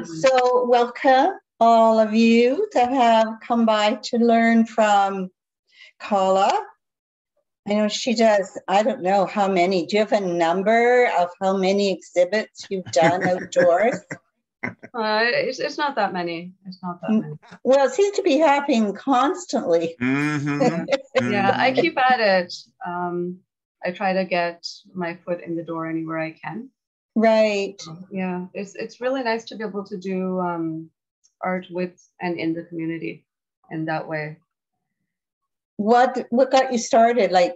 So welcome all of you that have come by to learn from Khaula. I know she does, I don't know how many. Do you have a number of how many exhibits you've done outdoors? It's not that many. It's not that many. Well, it seems to be happening constantly. Yeah, I keep at it. I try to get my foot in the door anywhere I can. Right. Yeah, it's really nice to be able to do art with and in the community in that way. What got you started? Like,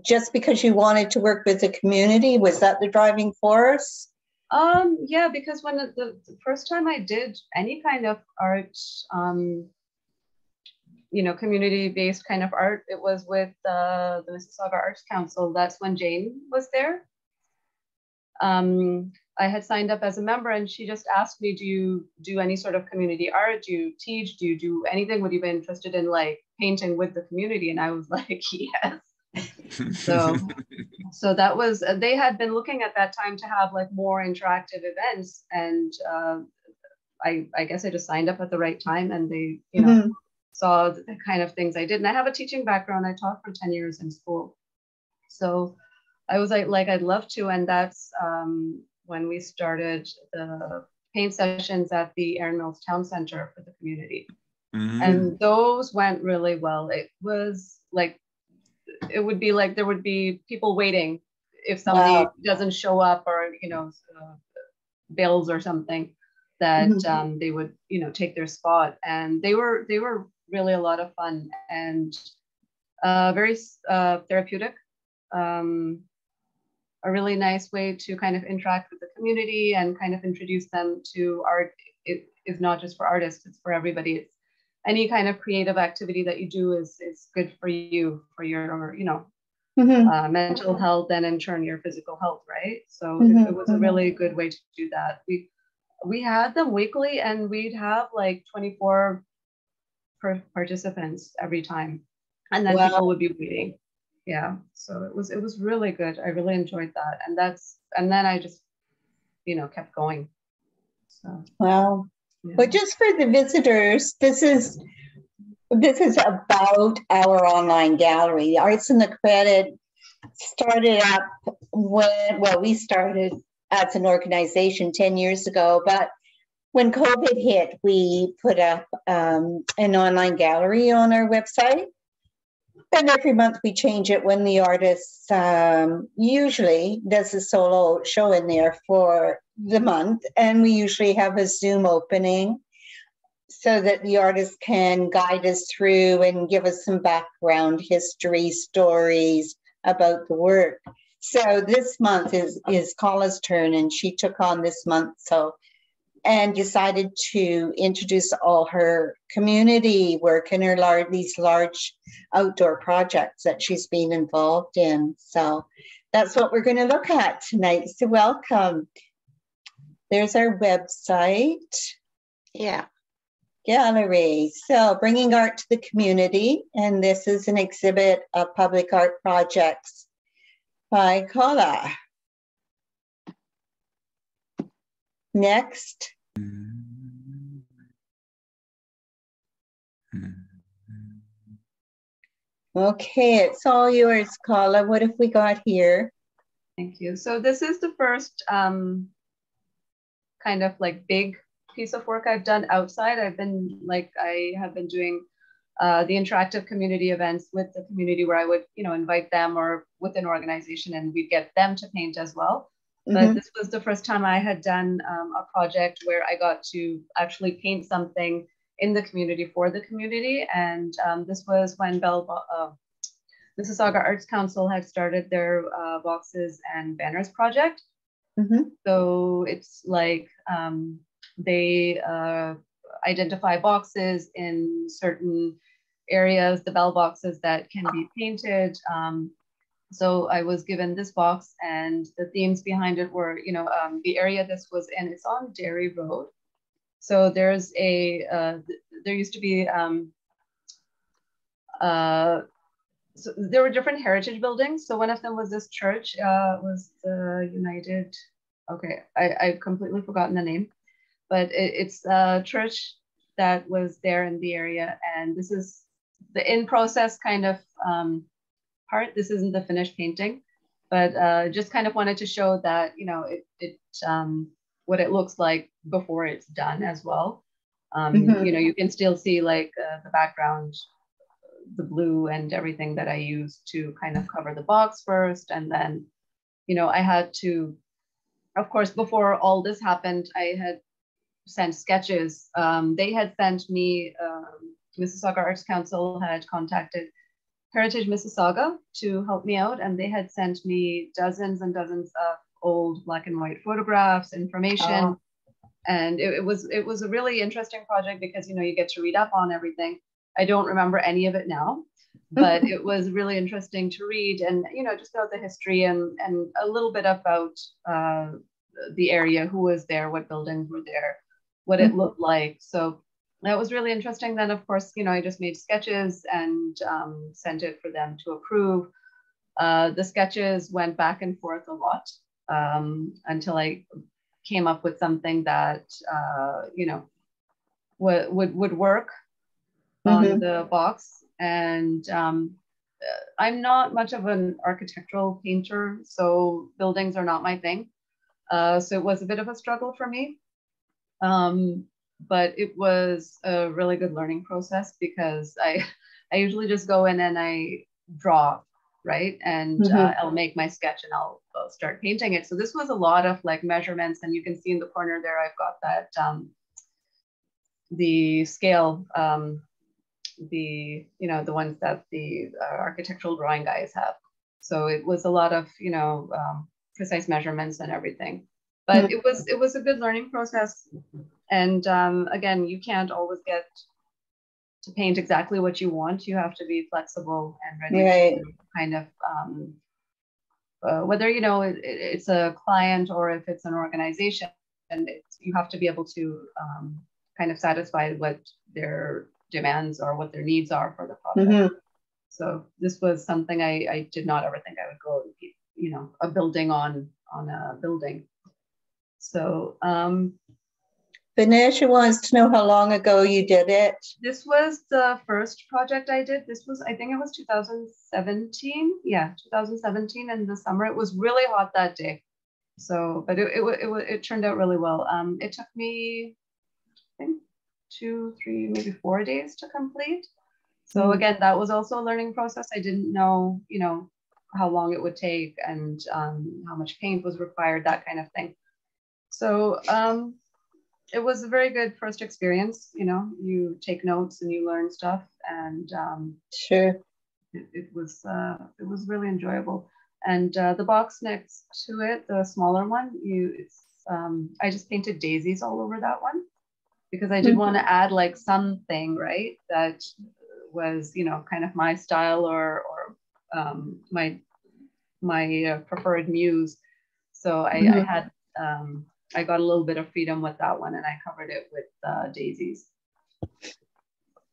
just because you wanted to work with the community? Was that the driving force? Yeah, because when the first time I did any kind of art, community-based kind of art, it was with the Mississauga Arts Council. That's when Jane was there. I had signed up as a member, and she just asked me, do you do any sort of community art? Do you teach? Do you do anything? Would you be interested in like painting with the community? And I was like, yes. So that was, they had been looking at that time to have like more interactive events. And I guess I just signed up at the right time, and they, saw the kind of things I did. And I have a teaching background. I taught for 10 years in school. So I was like, I'd love to. And that's when we started the paint sessions at the Erin Mills Town Center for the community. And those went really well. It was like, it would be like there would be people waiting if somebody doesn't show up, or, bills or something, that they would, take their spot. And they were really a lot of fun and very therapeutic. A really nice way to kind of interact with the community and kind of introduce them to art. It is not just for artists, it's for everybody. It's any kind of creative activity that you do is good for you, for your, mental health, and in turn your physical health, right? So it was a really good way to do that. We had them weekly, and we'd have like 24 participants every time, and then people would be waiting. Yeah, so it was really good. I really enjoyed that, and then I just kept going. So but just for the visitors, this is about our online gallery. The Arts and the Credit started up we started as an organization 10 years ago, but when COVID hit, we put up an online gallery on our website. And every month we change it when the artist usually does a solo show in there for the month. And we usually have a Zoom opening so that the artist can guide us through and give us some background history, stories about the work. So this month is Khaula's turn, and she took on this month. And decided to introduce all her community work and these large outdoor projects that she's been involved in. So that's what we're going to look at tonight. So welcome. There's our website. Yeah. Gallery. So bringing art to the community. And this is an exhibit of public art projects by Khaula. Next. Okay, it's all yours, Khaula. What have we got here? Thank you. So this is the first kind of like big piece of work I've done outside. I have been doing the interactive community events with the community where I would, invite them or with an organization, and we'd get them to paint as well. But this was the first time I had done a project where I got to actually paint something in the community for the community. And this was when Mississauga Arts Council had started their boxes and banners project. So it's like they identify boxes in certain areas, the bell boxes that can be painted. So I was given this box, and the themes behind it were, the area this was in, it's on Dairy Road. So there's there used to be, so there were different heritage buildings. So one of them was this church, was the I've completely forgotten the name. but it's a church that was there in the area. And this is the in process kind of part. This isn't the finished painting, but just kind of wanted to show that, you know, what it looks like before it's done as well. You know, you can still see like the background, the blue and everything that I used to kind of cover the box first. And then, you know, I had to, of course, before all this happened, I had sent sketches. They had sent me, Mississauga Arts Council had contacted Heritage Mississauga to help me out, and they had sent me dozens and dozens of old black and white photographs, information. And it was a really interesting project because, you know, you get to read up on everything. I don't remember any of it now, but it was really interesting to read and, you know, just know the history and a little bit about the area, who was there, what buildings were there, what it looked like. So that was really interesting. Then, of course, you know, I just made sketches and sent it for them to approve. The sketches went back and forth a lot until I came up with something that, you know, would work on the box. And I'm not much of an architectural painter, so buildings are not my thing. So it was a bit of a struggle for me. But it was a really good learning process because I usually just go in and I draw, right? And I'll make my sketch and I'll start painting it. So this was a lot of like measurements, and you can see in the corner there, I've got that, the scale, you know, the ones that the architectural drawing guys have. So it was a lot of, you know, precise measurements and everything. But it was a good learning process. And again, you can't always get to paint exactly what you want. You have to be flexible and ready to kind of, whether, you know, it's a client or if it's an organization, and you have to be able to kind of satisfy what their demands or what their needs are for the project. So this was something I did not ever think I would go, you know, a building on a building. So Vanessa wants to know how long ago you did it. This was the first project I did. This was, I think it was 2017. Yeah, 2017 in the summer. It was really hot that day. So, but it turned out really well. It took me, I think, 2, 3, maybe 4 days to complete. So again, that was also a learning process. I didn't know, you know, how long it would take and how much paint was required, that kind of thing. So it was a very good first experience. You know, you take notes and you learn stuff, and sure, it was really enjoyable. And the box next to it, the smaller one, I just painted daisies all over that one because I did want to add like something, right, that was, you know, kind of my style or my preferred muse. So I had I got a little bit of freedom with that one, and I covered it with daisies.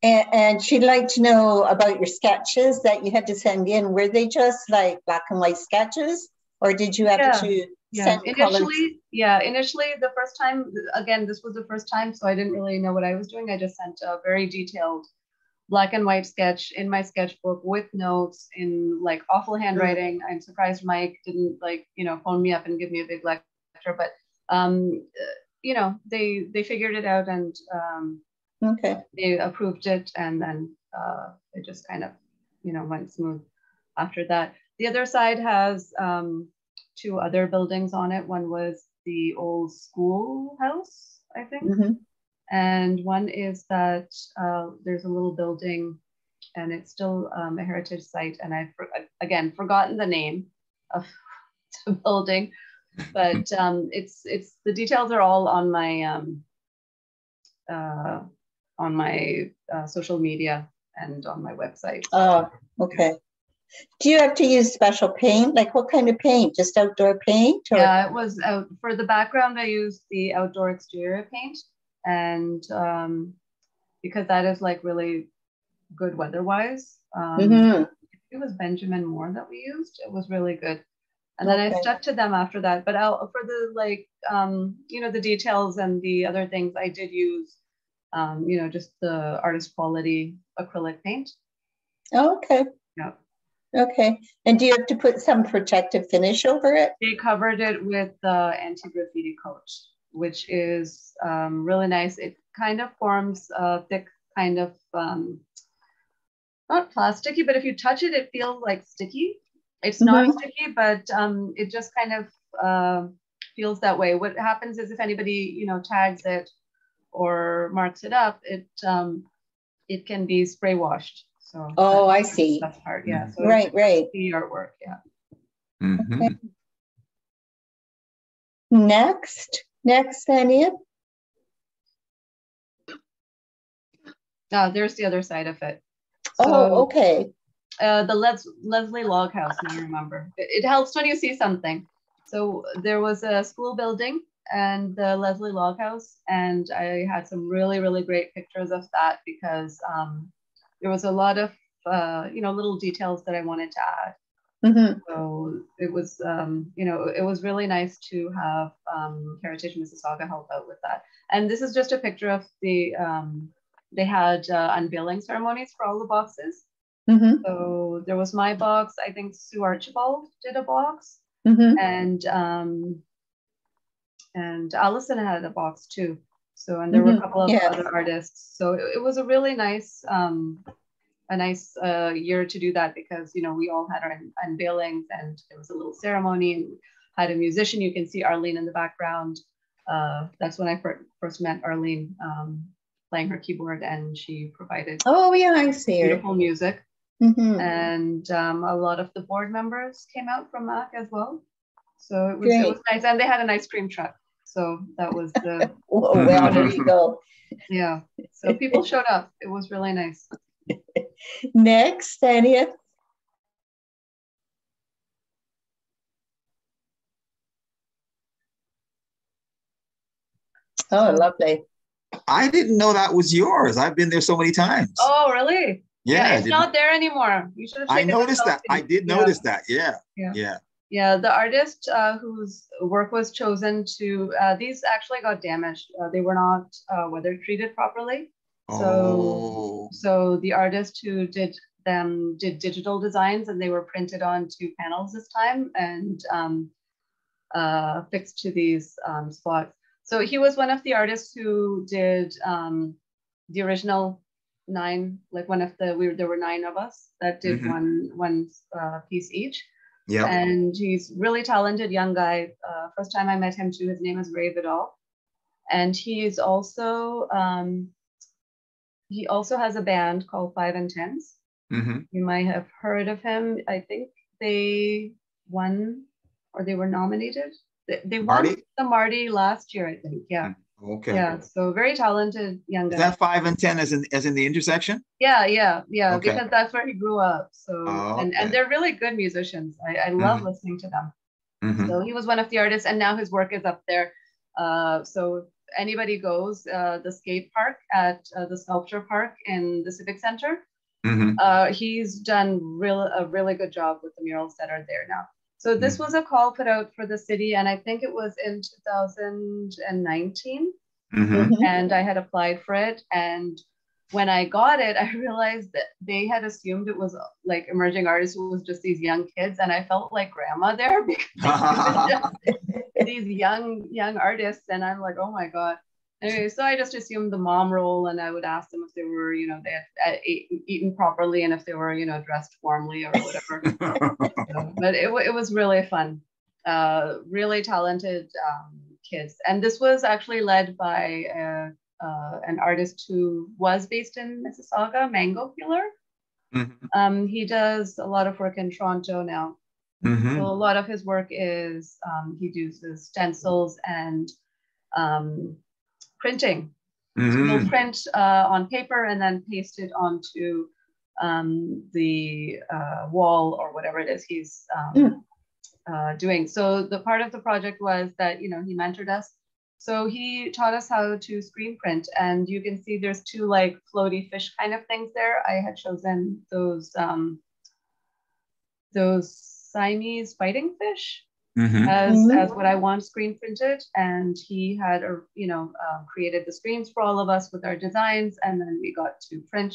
And she'd like to know about your sketches that you had to send in. Were they just like black and white sketches, or did you have to send colors? Initially, the first time, again, this was the first time, so I didn't really know what I was doing. I just sent a very detailed black and white sketch in my sketchbook with notes in like awful handwriting. I'm surprised Mike didn't, like, you know, phone me up and give me a big lecture, but you know, they figured it out, and they approved it, and then it just kind of, you know, went smooth after that. The other side has 2 other buildings on it. One was the old schoolhouse, I think. And one is that there's a little building, and it's still a heritage site, and I've again forgotten the name of the building, but it's the details are all on my social media and on my website. Oh, okay. Do you have to use special paint? Like what kind of paint? Just outdoor paint? Or? Yeah, it was out for the background. I used the outdoor exterior paint, and because that is like really good weather-wise. It was Benjamin Moore that we used. It was really good. And then I Okay. stuck to them after that. But for the like, the details and the other things, I did use, just the artist quality acrylic paint. Okay. Yeah. Okay. And do you have to put some protective finish over it? They covered it with the anti-graffiti coat, which is really nice. It kind of forms a thick kind of, not plasticky, but if you touch it, it feels like sticky. It's not sticky, but it just kind of feels that way. What happens is if anybody, tags it or marks it up, it can be spray washed. So I see. That's hard, yeah. So right. the artwork, yeah. Okay. Next, Anya. There's the other side of it. So, okay. The Leslie Log House, now I remember. It helps when you see something. So there was a school building and the Leslie Log House, and I had some really, really great pictures of that because there was a lot of, little details that I wanted to add. So it was, it was really nice to have Heritage Mississauga help out with that. And this is just a picture of the, they had unveiling ceremonies for all the boxes. So there was my box. I think Sue Archibald did a box, and Allison had a box too. So, and there were a couple of other artists. So it was a really nice, year to do that because we all had our unveilings and there was a little ceremony and had a musician. You can see Arlene in the background. That's when I first met Arlene, playing her keyboard, and she provided I see beautiful music. And a lot of the board members came out from MAC as well. So it was nice. And they had an ice cream truck. So that was the... well, there you go. Yeah. So people showed up. It was really nice. Next, Tanya. Lovely. I didn't know that was yours. I've been there so many times. Oh, really? Yeah, it's not there anymore. You should have taken I noticed that. I did notice that. Yeah. Yeah, the artist whose work was chosen to, these actually got damaged. They were not weather treated properly. So the artist who did them did digital designs, and they were printed onto panels this time and fixed to these spots. So he was one of the artists who did the original 9, like one of the, there were 9 of us that did one piece each. Yeah. And he's really talented young guy. First time I met him too, his name is Ray Vidal. And he's also, he also has a band called 5 and 10s. You might have heard of him. I think they won, or they were nominated. They won the Marty last year, I think. Yeah. Okay. Yeah. So very talented young guy. Is that 5 and 10 as in the intersection? Yeah. Okay. Because that's where he grew up. So and they're really good musicians. I love listening to them. So he was one of the artists, and now his work is up there. So anybody goes, the skate park at the sculpture park in the Civic Center. He's done a really good job with the murals that are there now. So this was a call put out for the city, and I think it was in 2019. And I had applied for it. And when I got it, I realized that they had assumed it was like emerging artists who was just these young kids. And I felt like grandma there because these young artists. And I'm like, oh my God. Anyway, so I just assumed the mom role, and I would ask them if they were, they had eaten properly and if they were, dressed warmly or whatever. But it was really fun. Really talented kids. And this was actually led by an artist who was based in Mississauga, Mango Peeler. He does a lot of work in Toronto now. So a lot of his work is he uses stencils and printing. So he'll print on paper and then paste it onto the wall or whatever it is he's doing. So the part of the project was that, he mentored us. So he taught us how to screen print, and you can see there's 2 like floaty fish kind of things there. I had chosen those Siamese fighting fish Mm-hmm. as what I want screen printed, and he had created the screens for all of us with our designs, and then we got to print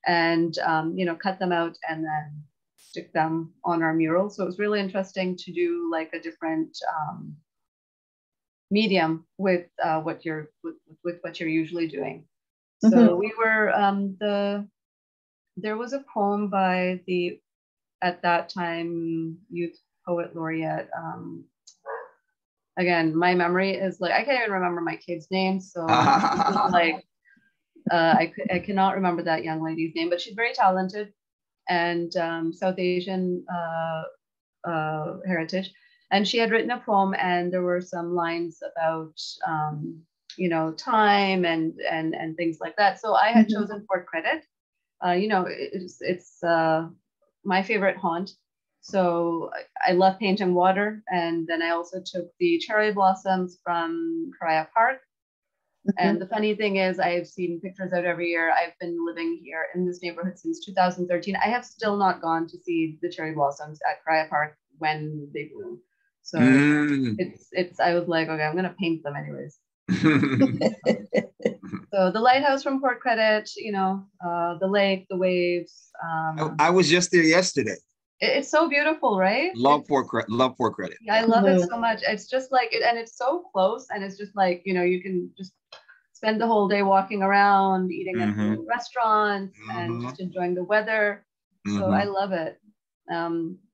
and cut them out and then stick them on our mural. So it was really interesting to do like a different medium with what you're usually doing. So we were there was a poem by the at that time youth poet laureate. Again, my memory is like I can't even remember my kids' names, so like I cannot remember that young lady's name, but she's very talented and South Asian heritage. And she had written a poem, and there were some lines about time and things like that. So I had chosen Port Credit. It's my favorite haunt. So I love painting water, and then I also took the cherry blossoms from Karaya Park. And the funny thing is, I've seen pictures out every year. I've been living here in this neighborhood since 2013. I have still not gone to see the cherry blossoms at Karaya Park when they bloom. So it's. I was like, okay, I'm gonna paint them anyways. So the lighthouse from Port Credit, the lake, the waves. I was just there yesterday. It's so beautiful, right? Love Port Credit. Yeah, I love it so much. It's just like it, and it's so close, and it's just like you can just spend the whole day walking around, eating at the restaurants, and just enjoying the weather. So I love it.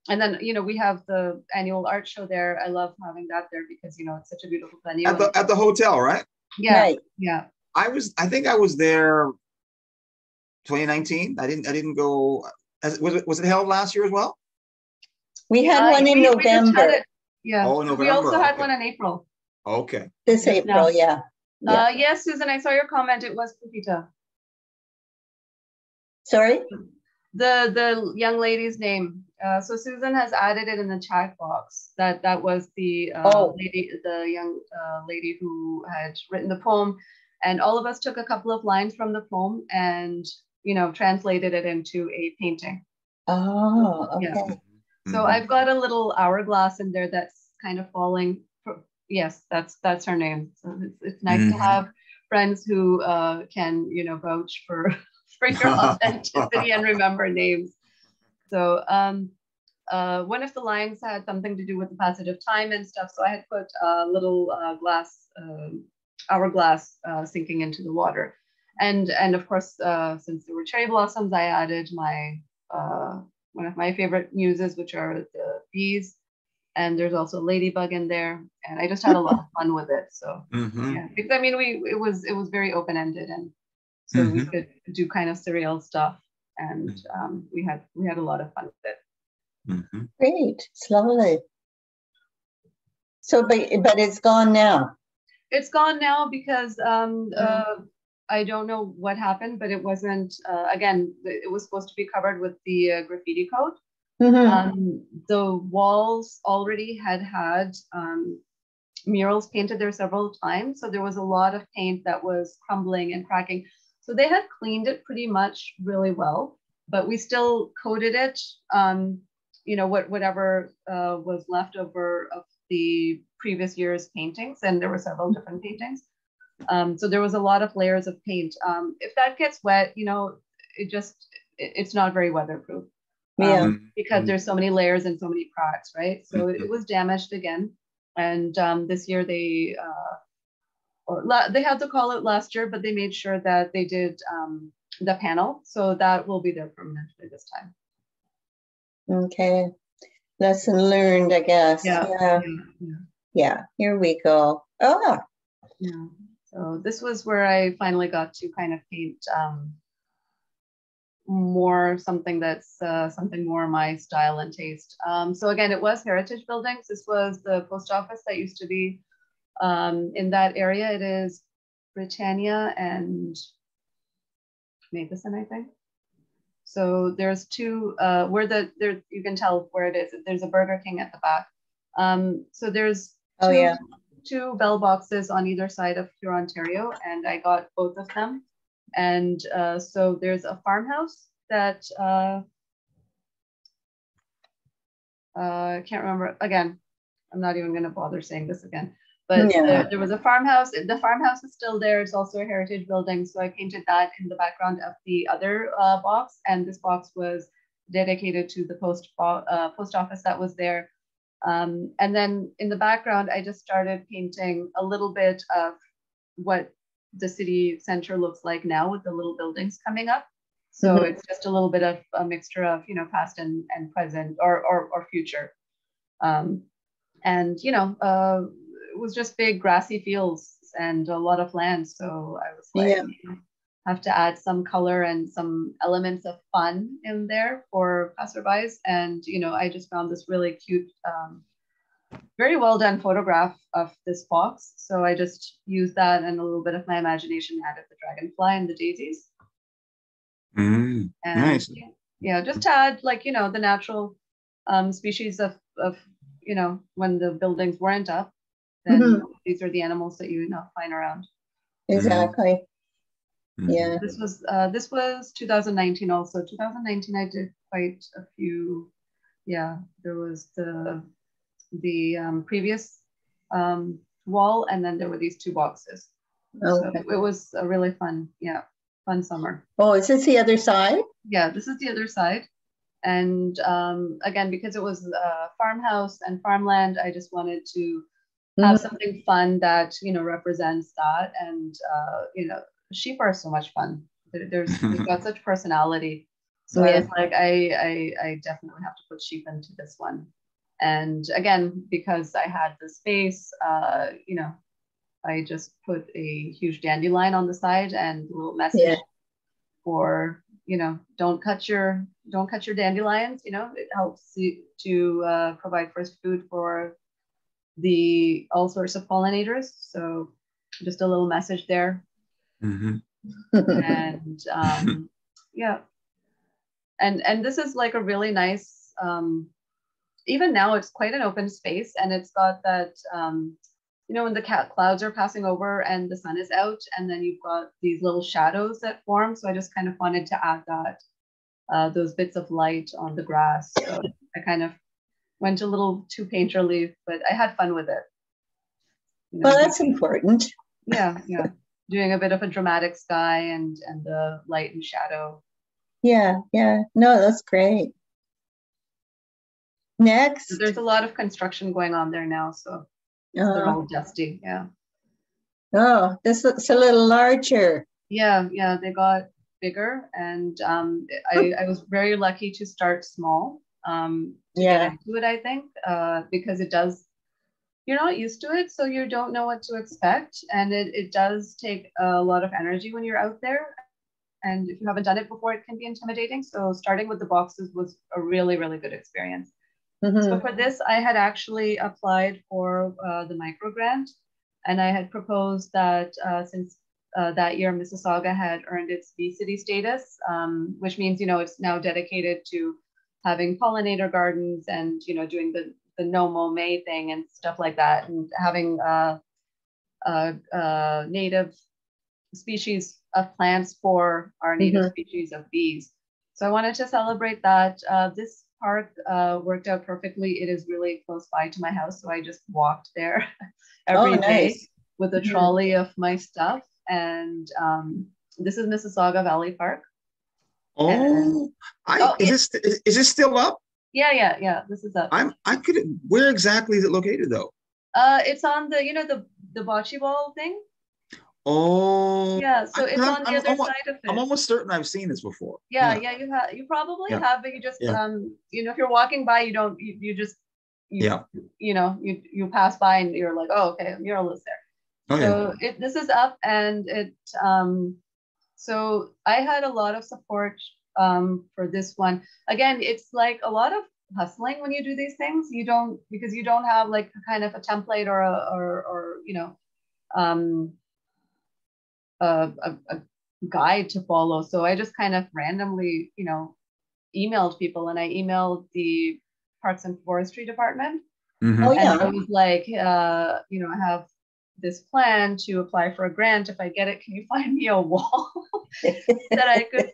And then we have the annual art show there. I love having that there because it's such a beautiful venue. At the hotel, right? Yeah, right. Yeah. I think I was there 2019. I didn't go. Was it held last year as well? We had one in November. Yeah. Oh, November. We also had one in April. Okay. This April, yeah. Yes, Susan, I saw your comment. It was Pupita. Sorry? The young lady's name. So Susan has added it in the chat box. That was the young lady who had written the poem, and all of us took a couple of lines from the poem and translated it into a painting. Oh, okay. Yeah. So I've got a little hourglass in there that's kind of falling. Yes, that's her name. So it's nice to have friends who can vouch for your authenticity and remember names. So one of the lines had something to do with the passage of time and stuff. So I had put a little hourglass sinking into the water. And of course, since there were cherry blossoms, I added my one of my favorite muses, which are the bees. And there's also a ladybug in there. And I just had a lot of fun with it. So yeah, because I mean, it was very open-ended, and so we could do kind of surreal stuff, and we had a lot of fun with it. Great, it's lovely. So, but it's gone now. It's gone now because I don't know what happened, but it wasn't. Again, it was supposed to be covered with the graffiti code. The walls already had murals painted there several times, so there was a lot of paint that was crumbling and cracking. So they had cleaned it pretty much really well, but we still coated it. Whatever was left over of the previous year's paintings, and there were several different paintings. So there was a lot of layers of paint. If that gets wet, it's not very weatherproof. Because there's so many layers and so many cracks, right? So it was damaged again. And this year they had to call it last year, but they made sure that they did the panel. So that will be there permanently this time. Okay. Lesson learned, I guess. Yeah. Here we go. Oh. Yeah. So this was where I finally got to kind of paint more something that's something more my style and taste. So again, it was heritage buildings. This was the post office that used to be in that area. It is Britannia and Matheson, I think. So there's two you can tell where it is. There's a Burger King at the back. So there's two bell boxes on either side of Huron, Ontario, and I got both of them. And so there's a farmhouse that I can't remember. Again, I'm not even going to bother saying this again. But Yeah. there was a farmhouse. The farmhouse is still there. It's also a heritage building. So I painted that in the background of the other box. And this box was dedicated to the post office that was there. And then in the background, I just started painting a little bit of what the city center looks like now with the little buildings coming up. So it's just a little bit of a mixture of, past and present or future. And, it was just big grassy fields and a lot of land. So I was like, have to add some color and some elements of fun in there for passerbys. And, I just found this really cute, very well done photograph of this fox. So I just used that and a little bit of my imagination, added the dragonfly and the daisies. And nice. Just to add the natural species of when the buildings weren't up, then these are the animals that you find around. Exactly. Yeah. This was 2019 also. 2019 I did quite a few. Yeah, there was the previous wall, and then there were these 2 boxes. Okay. So it was a really fun summer. Oh, is this the other side? Yeah, this is the other side. And again, because it was a farmhouse and farmland, I just wanted to have something fun that represents that. And sheep are so much fun. They've got such personality. So I was like, I definitely have to put sheep into this one. And again, because I had the space, I just put a huge dandelion on the side and a little message for, don't cut your dandelions. It helps you to provide first food for all sorts of pollinators. So just a little message there. And and this is like a really nice, even now it's quite an open space, and it's got that, when the clouds are passing over and the sun is out, and then you've got these little shadows that form. So I just kind of wanted to add that, those bits of light on the grass. So I kind of went a little too painterly, but I had fun with it. Well, that's important. Yeah. Doing a bit of a dramatic sky and the light and shadow. Yeah. No, that's great. Next. So there's a lot of construction going on there now, so they're all dusty. Yeah. Oh, this looks a little larger. Yeah, they got bigger, and I was very lucky to start small to get into it, I think, because it does, you're not used to it, so you don't know what to expect, and it does take a lot of energy when you're out there, and if you haven't done it before, it can be intimidating. So starting with the boxes was a really, really good experience. So for this, I had actually applied for the micro grant, and I had proposed that since that year Mississauga had earned its bee city status, which means it's now dedicated to having pollinator gardens and doing the no mow May thing and stuff like that, and having native species of plants for our native species of bees. So I wanted to celebrate that. This park worked out perfectly. It is really close by to my house, so I just walked there every day with a trolley of my stuff. And this is Mississauga Valley Park. Is this still up? Yeah. This is up. Where exactly is it located though? It's on the bocce ball thing. Oh. Yeah, so it's on the other side of it. I'm almost certain I've seen this before. Yeah, you probably have, but you just if you're walking by, you pass by and you're like, oh, okay, mural is there. So this is up, and it so I had a lot of support for this one. Again, it's like a lot of hustling when you do these things. Because you don't have like kind of a template or a guide to follow. So I just kind of randomly, emailed people, and I emailed the Parks and Forestry Department. And I was like, I have this plan to apply for a grant. If I get it, can you find me a wall that I could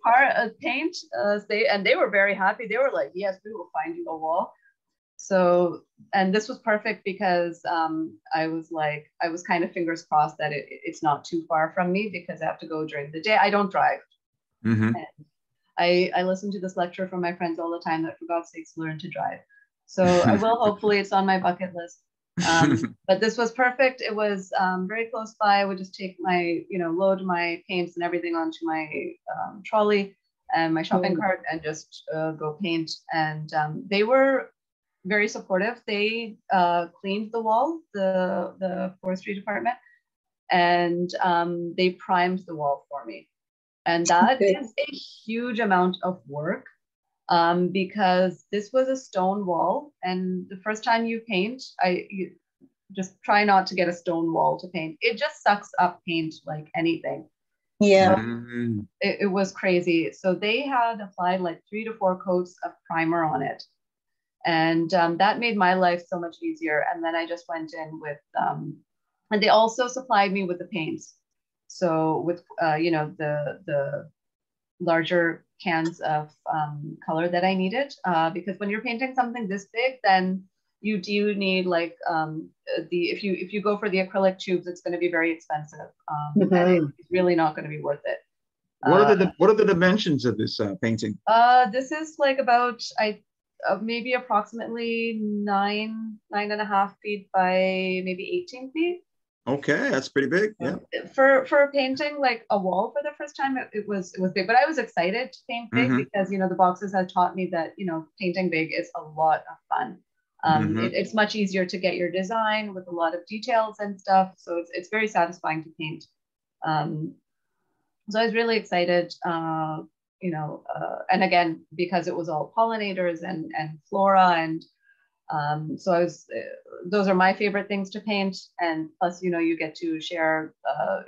paint? And they were very happy. They were like, yes, we will find you a wall. So, and this was perfect because I was kind of fingers crossed that it's not too far from me because I have to go during the day. I don't drive. Mm-hmm. And I listen to this lecture from my friends all the time that for God's sakes, learn to drive. So I will, hopefully it's on my bucket list. But this was perfect. It was very close by. I would just take my, load my paints and everything onto my trolley and my shopping cart and just go paint. And they were very supportive. They cleaned the wall, the forestry department, and they primed the wall for me. And that is a huge amount of work because this was a stone wall. And the first time you paint, you just try not to get a stone wall to paint. It just sucks up paint like anything. Yeah. So it was crazy. So they had applied like 3 to 4 coats of primer on it. And that made my life so much easier. And then I just went in with, and they also supplied me with the paints. So with, the larger cans of color that I needed, because when you're painting something this big, then you do need like if you go for the acrylic tubes, it's going to be very expensive, and it's really not going to be worth it. What are the dimensions of this painting? This is like about maybe approximately 9.5 feet by maybe 18 feet. Okay, that's pretty big. Yeah. For painting like a wall for the first time, it was big, but I was excited to paint big because the boxes had taught me that painting big is a lot of fun. It's much easier to get your design with a lot of details and stuff, so it's very satisfying to paint. So I was really excited, and again, because it was all pollinators and flora, and so I was, those are my favorite things to paint. And plus, you get to share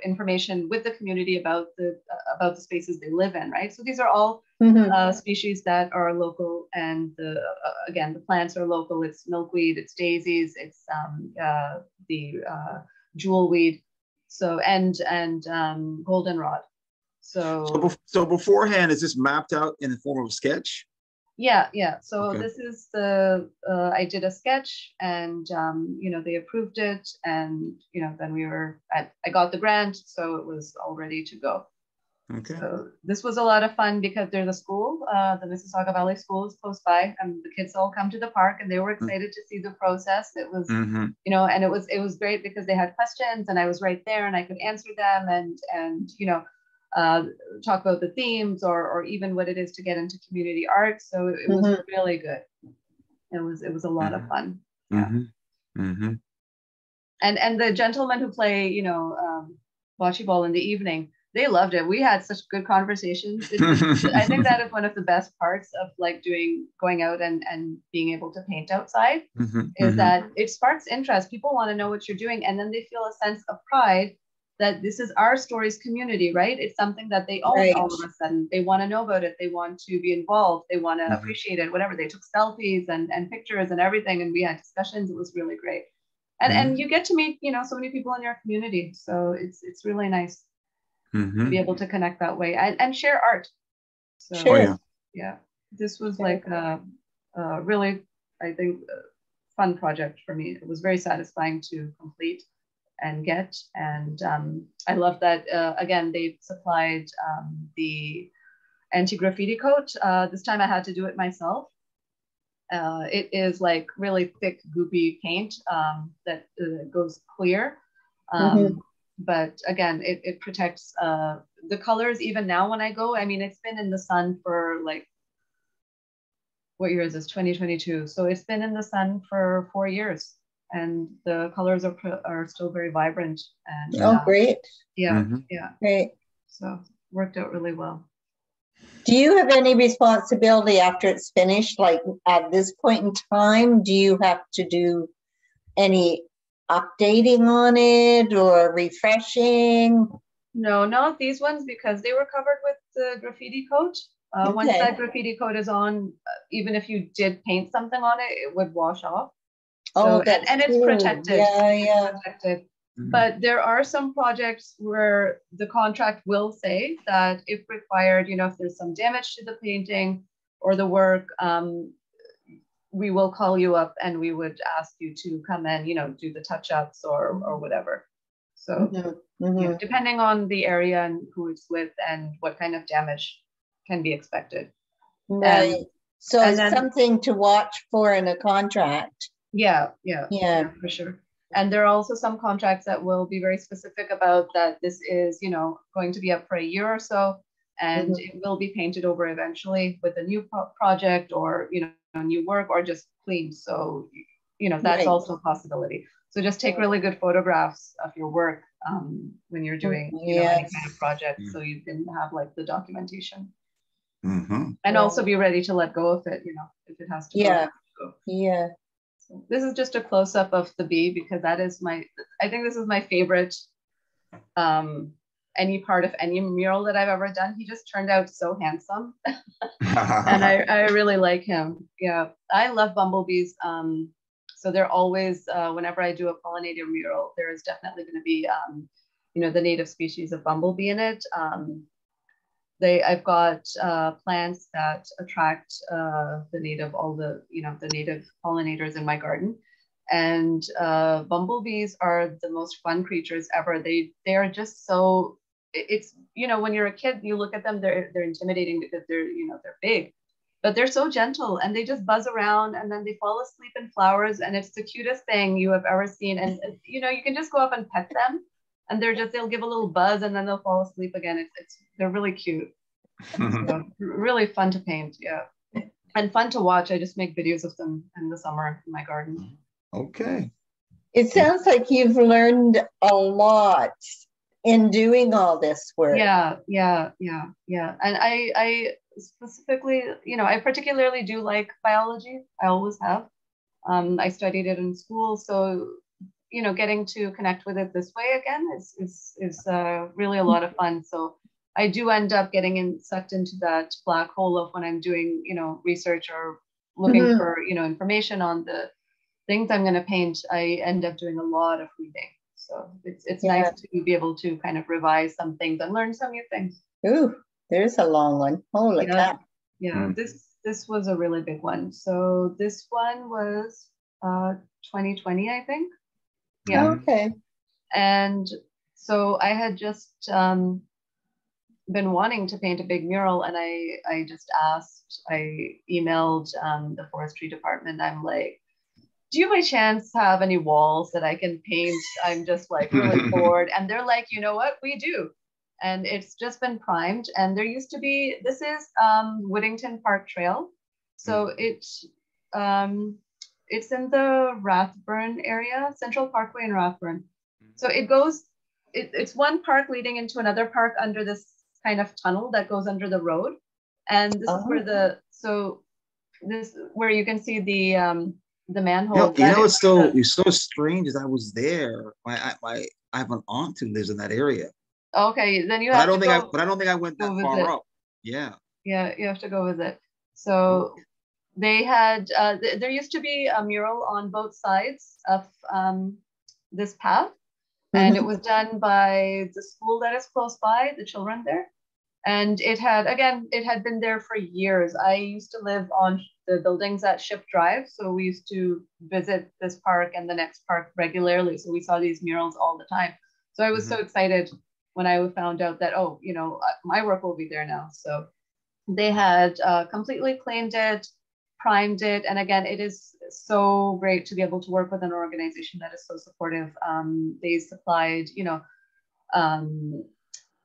information with the community about the spaces they live in, right? So these are all species that are local, and again, the plants are local. It's milkweed, it's daisies, it's the jewelweed, so and goldenrod. So beforehand, is this mapped out in the form of a sketch? Yeah. So this is I did a sketch, and they approved it, and then I got the grant, so it was all ready to go. Okay. So this was a lot of fun because there's a school, the Mississauga Valley School is close by, and the kids all come to the park, and they were excited to see the process. It was, and it was great because they had questions, and I was right there, and I could answer them, and talk about the themes or even what it is to get into community art. So it was really good. It was a lot of fun. Yeah. And the gentlemen who play, bocce ball in the evening, they loved it. We had such good conversations. I think that is one of the best parts of like going out and being able to paint outside is that it sparks interest. People want to know what you're doing, and then they feel a sense of pride that this is our stories community, right? It's something that they own all of a sudden. They want to know about it. They want to be involved. They want to appreciate it, whatever. They took selfies and pictures and everything, and we had discussions. It was really great. And you get to meet, so many people in your community. So it's really nice to be able to connect that way and share art. So yeah, this was like a really, I think, fun project for me. It was very satisfying to complete and get, and I love that again they supplied the anti-graffiti coat. This time I had to do it myself. It is like really thick goopy paint that goes clear, but again it protects the colors. Even now when I go, I mean, it's been in the sun for like, what year is this? 2022. So it's been in the sun for 4 years, and the colors are still very vibrant. And great. Yeah. Great. So worked out really well. Do you have any responsibility after it's finished? Like at this point in time, do you have to do any updating on it or refreshing? No, not these ones, because they were covered with the graffiti coat. Once that graffiti coat is on, even if you did paint something on it, it would wash off. So, and it's protected. It's protected. But there are some projects where the contract will say that if required, if there's some damage to the painting or the work, we will call you up and we would ask you to come and, you know, do the touch-ups or whatever. So yeah, depending on the area and who it's with and what kind of damage can be expected. Right. So it's then, something to watch for in a contract. Yeah, for sure. And there are also some contracts that will be very specific about that this is, you know, going to be up for a year or so, and it will be painted over eventually with a new project or, you know, new work or just cleaned. So, you know, that's also a possibility. So just take really good photographs of your work when you're doing, you know, any kind of project, so you can have like the documentation. And also be ready to let go of it, you know, if it has to go. Yeah. So this is just a close-up of the bee, because that is I think this is my favorite any part of any mural that I've ever done. He just turned out so handsome. And I really like him. Yeah, I love bumblebees. So they're always, whenever I do a pollinator mural, there is definitely going to be, you know, the native species of bumblebee in it. I've got plants that attract the native pollinators in my garden. And bumblebees are the most fun creatures ever. They are just so, it's, you know, when you're a kid, you look at them, they're intimidating because they're, you know, they're big, but they're so gentle and they just buzz around and then they fall asleep in flowers. And it's the cutest thing you have ever seen. And, you know, you can just go up and pet them and they'll give a little buzz and then they'll fall asleep again. They're really cute. So, really fun to paint. Yeah. And fun to watch. I just make videos of them in the summer in my garden. Okay. It sounds like you've learned a lot in doing all this work. Yeah. And I specifically, you know, I particularly do like biology. I always have. I studied it in school, so, you know, getting to connect with it this way again is really a lot of fun. So I do end up getting sucked into that black hole of when I'm doing, you know, research or looking for, you know, information on the things I'm going to paint. I end up doing a lot of reading. So it's nice to be able to kind of revise some things and learn some new things. Ooh, there's a long one. Holy cow. Yeah, this was a really big one. So this one was 2020, I think. Yeah. Okay. And so I had just been wanting to paint a big mural, and I just emailed the forestry department. I'm like, do you by chance have any walls that I can paint? I'm just like really bored. And they're like, you know what, we do. And it's just been primed. And there used to be, this is Whittington Park Trail. So it's in the Rathburn area, Central Parkway in Rathburn. So it goes, it's one park leading into another park under this kind of tunnel that goes under the road. And this is where you can see the manhole. You know, it's so strange as I was there. I have an aunt who lives in that area. Okay, then you have to go. But I don't think I went that far up. Yeah. Yeah, you have to go visit. So they had, there used to be a mural on both sides of this path. And it was done by the school that is close by, the children there. And it had been there for years. I used to live on the buildings at Ship Drive. So we used to visit this park and the next park regularly. So we saw these murals all the time. So I was so excited when I found out that, oh, you know, my work will be there now. So they had completely cleaned it, primed it. And again, it is so great to be able to work with an organization that is so supportive. They supplied,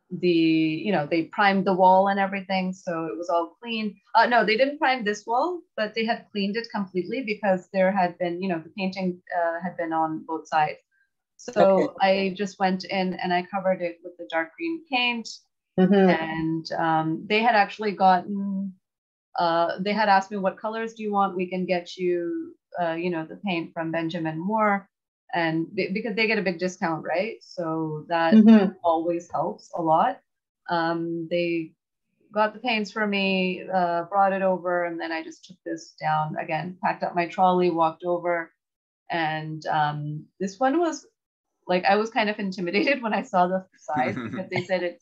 they primed the wall and everything. So it was all clean. No, they didn't prime this wall, but they had cleaned it completely because there had been, the painting had been on both sides. So I just went in and I covered it with the dark green paint. And they had actually gotten, they had asked me, what colors do you want? We can get you, the paint from Benjamin Moore. And because they get a big discount, right? So that always helps a lot. They got the paints for me, brought it over, and then I just took this down again, packed up my trolley, walked over. And this one was like, I was kind of intimidated when I saw the size because they said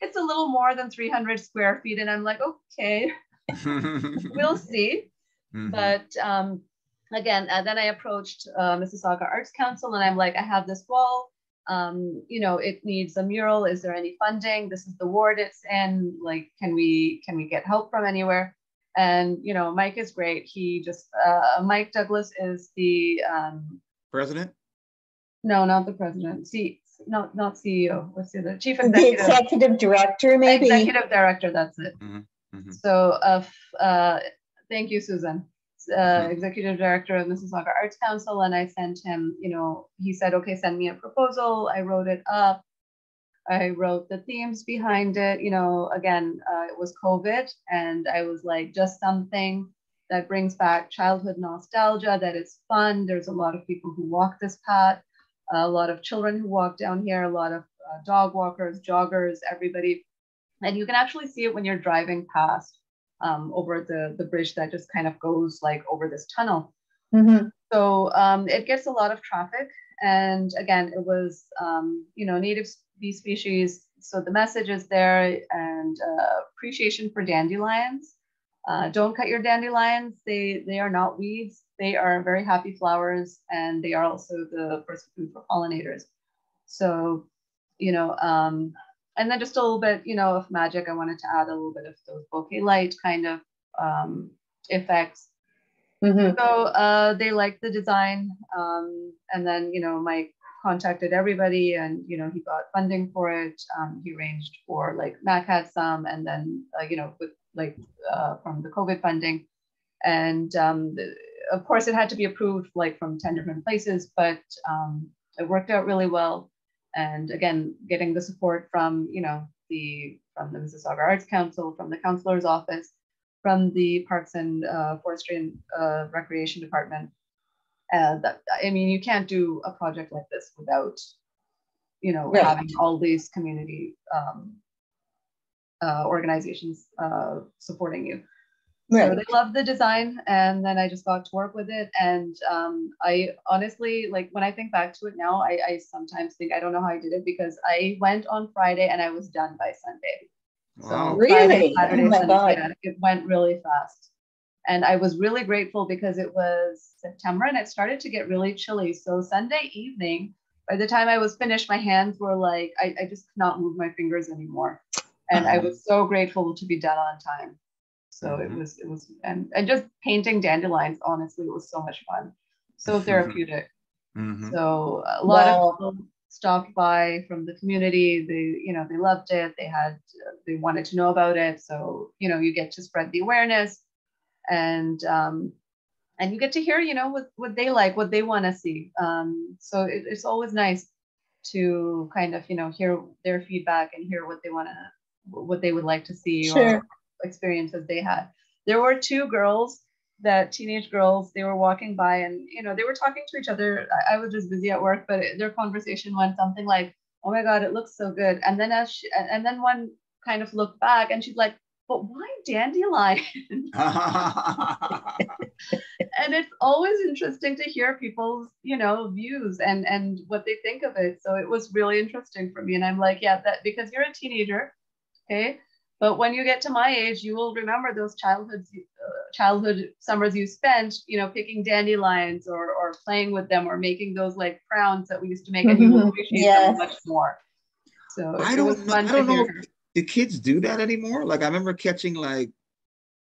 it's a little more than 300 square feet. And I'm like, okay, we'll see. But again, then I approached Mississauga Arts Council, and I'm like, I have this wall. It needs a mural. Is there any funding? This is the ward it's in. Like, can we get help from anywhere? And Mike is great. He just Mike Douglas is the president. No, not the president. Not CEO. What's the other? Chief executive. Executive. The executive director, maybe. Executive director. That's it. Mm-hmm. Mm-hmm. So, thank you, Susan. Executive director of Mississauga Arts Council, and I sent him. He said, "Okay, send me a proposal." I wrote it up. I wrote the themes behind it. Again, it was COVID, and I was like, just something that brings back childhood nostalgia, that is fun. There's a lot of people who walk this path, a lot of children who walk down here, a lot of dog walkers, joggers, everybody. And you can actually see it when you're driving past over the bridge that just kind of goes like over this tunnel. Mm-hmm. So it gets a lot of traffic. And again, it was, native bee species. So the message is there, and appreciation for dandelions. Don't cut your dandelions. They are not weeds. They are very happy flowers, and they are also the first food for pollinators. So, and then just a little bit, of magic. I wanted to add a little bit of those bouquet light kind of effects. Mm-hmm. So they liked the design. And then, Mike contacted everybody, and, he got funding for it. He arranged for, like, Mac had some, and then, with from the COVID funding. And of course, it had to be approved, like, from 10 different places, but it worked out really well. And again, getting the support from, the Mississauga Arts Council, from the councillor's office, from the Parks and Forestry and Recreation Department. You can't do a project like this without, Right. having all these community organizations supporting you. Right. So they loved the design, and then I just got to work with it. And I honestly, like, when I think back to it now, I sometimes think I don't know how I did it, because I went on Friday and I was done by Sunday. Wow. So Really? Friday, Saturday, Oh my Sunday, God. yeah, it went really fast. And I was really grateful because it was September and it started to get really chilly. So Sunday evening, by the time I was finished, my hands were like, I just could not move my fingers anymore. And I was so grateful to be done on time. So it was, and just painting dandelions, honestly, it was so much fun. So therapeutic. So a lot of people stopped by from the community. They loved it. They wanted to know about it. So, you get to spread the awareness, and you get to hear, what they like, what they want to see. So it's always nice to kind of, hear their feedback and hear what they would like to see. Sure. Or experiences they had. There were two girls, teenage girls, they were walking by, and they were talking to each other. I was just busy at work, but their conversation went something like, "Oh my God, it looks so good." And then and then one kind of looked back, and she's like, "But why dandelion?" And it's always interesting to hear people's, views and what they think of it. So it was really interesting for me. And I'm like, yeah, that because you're a teenager, okay? But when you get to my age, you will remember those childhood summers you spent, picking dandelions or playing with them or making those like crowns that we used to make, and you will appreciate them much more. So I don't know. Do kids do that anymore? Like, I remember catching like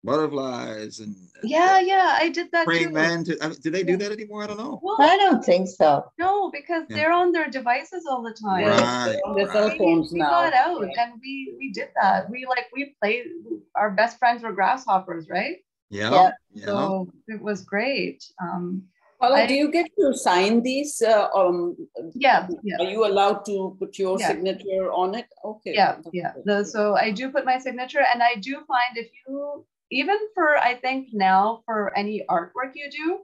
butterflies and yeah, I did that praying too. mantis. Do they do that anymore? I don't know. Well, I don't think so. No, because they're on their devices all the time. Right. On their cell phones We now. got out and we did that. We played. Our best friends were grasshoppers, right? Yeah. So it was great. Paula, do you get to sign these? Yeah. Are you allowed to put your signature on it? Okay. Yeah. So I do put my signature, and I do find if you, even for, I think now for any artwork you do,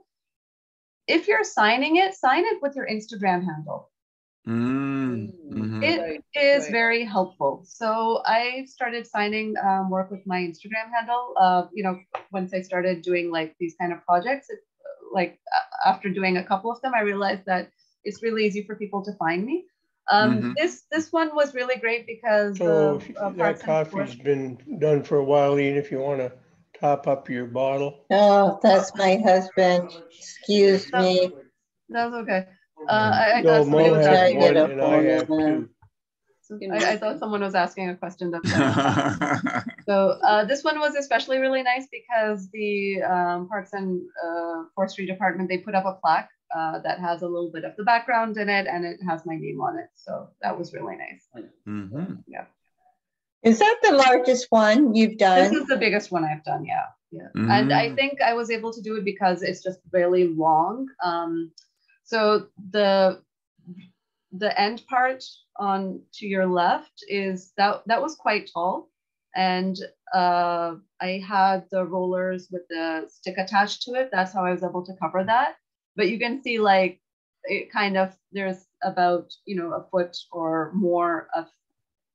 if you're signing it, sign it with your Instagram handle. It is very helpful. So I started signing work with my Instagram handle. Once I started doing like these kind of projects, after doing a couple of them, I realized that it's really easy for people to find me. This one was really great because that copy's been done for a while, Ian, if you want to top up your bottle? Oh, that's my husband. Excuse me. That's okay. I No, thought somebody Mo was has asking. one and I have two. I thought someone was asking a question. That's why. So this one was especially really nice because the Parks and Forestry Department, they put up a plaque that has a little bit of the background in it, and it has my name on it. So that was really nice. Mm-hmm. Yeah. Is that the largest one you've done? This is the biggest one I've done, yeah. Mm-hmm. And I think I was able to do it because it's just really long. So the end part on to your left is that was quite tall, and I had the rollers with the stick attached to it. That's how I was able to cover that. But you can see like it kind of, there's about, you know, a foot or more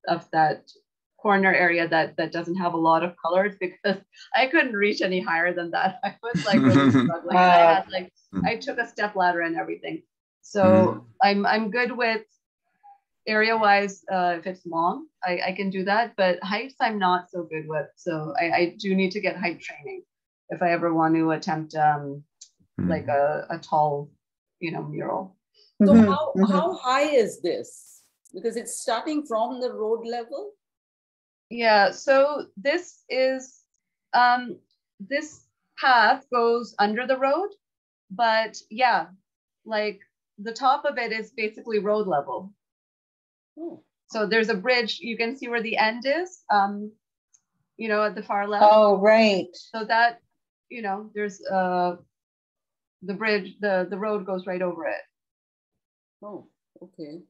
of that corner area that doesn't have a lot of colors, because I couldn't reach any higher than that. I was like really struggling. I had like, I took a step ladder and everything. So I'm good with area wise. If it's long, I can do that, but heights I'm not so good with. So I do need to get height training if I ever want to attempt like a tall, you know, mural. So how high is this? Because it's starting from the road level. Yeah, so this is, this path goes under the road, but yeah, like the top of it is basically road level. Oh. So there's a bridge, you can see where the end is, you know, at the far left. Oh, right. So that, you know, there's the bridge, the road goes right over it. Oh, okay.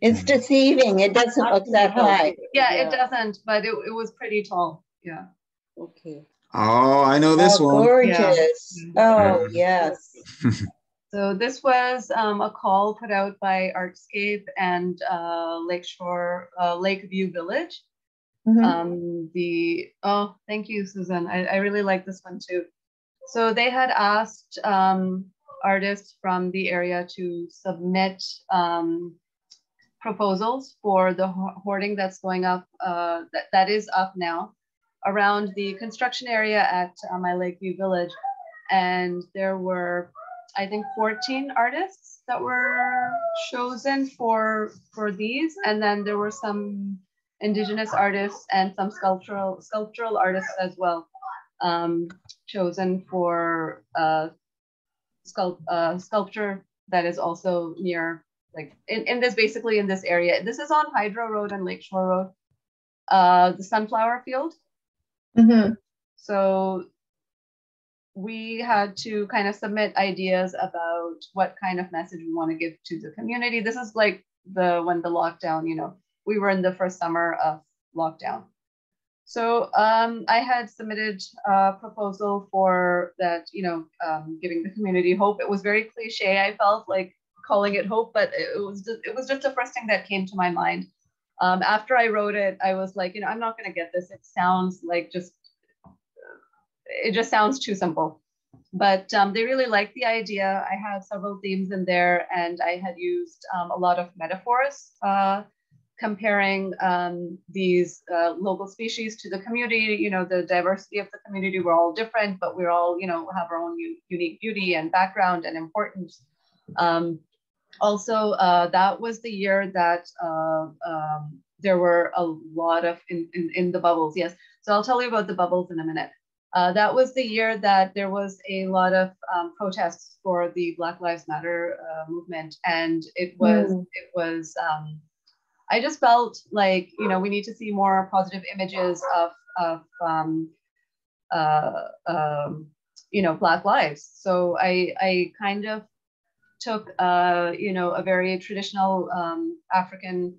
It's deceiving. It doesn't look that high. Yeah, it doesn't, but it was pretty tall. Yeah. Okay. Oh, I know this one. Gorgeous. Yeah. Oh, yes. So this was a call put out by Artscape and Lakeview Village. Oh, thank you, Susan. I really like this one too. So they had asked artists from the area to submit proposals for the hoarding that's going up, that is up now around the construction area at my Lakeview Village. And there were, I think, 14 artists that were chosen for these. And then there were some Indigenous artists and some sculptural artists as well, chosen for sculpture that is also near, like in this area. This is on Hydro Road and Lakeshore Road, the sunflower field. So we had to kind of submit ideas about what kind of message we want to give to the community. This is like when the lockdown, you know, we were in the first summer of lockdown. So I had submitted a proposal for that, you know, giving the community hope. It was very cliche, I felt like calling it hope, but it was just the first thing that came to my mind. After I wrote it, I was like, you know, I'm not going to get this. It sounds like it just sounds too simple. But they really liked the idea. I had several themes in there, and I had used a lot of metaphors comparing these local species to the community. You know, the diversity of the community, we're all different, but we're all, you know, have our own unique beauty and background and importance. Also, that was the year that there were a lot of in the bubbles. Yes, so I'll tell you about the bubbles in a minute. That was the year that there was a lot of protests for the Black Lives Matter movement, and it was. I just felt like, you know, we need to see more positive images of you know, Black lives. So I kind of took you know, a very traditional African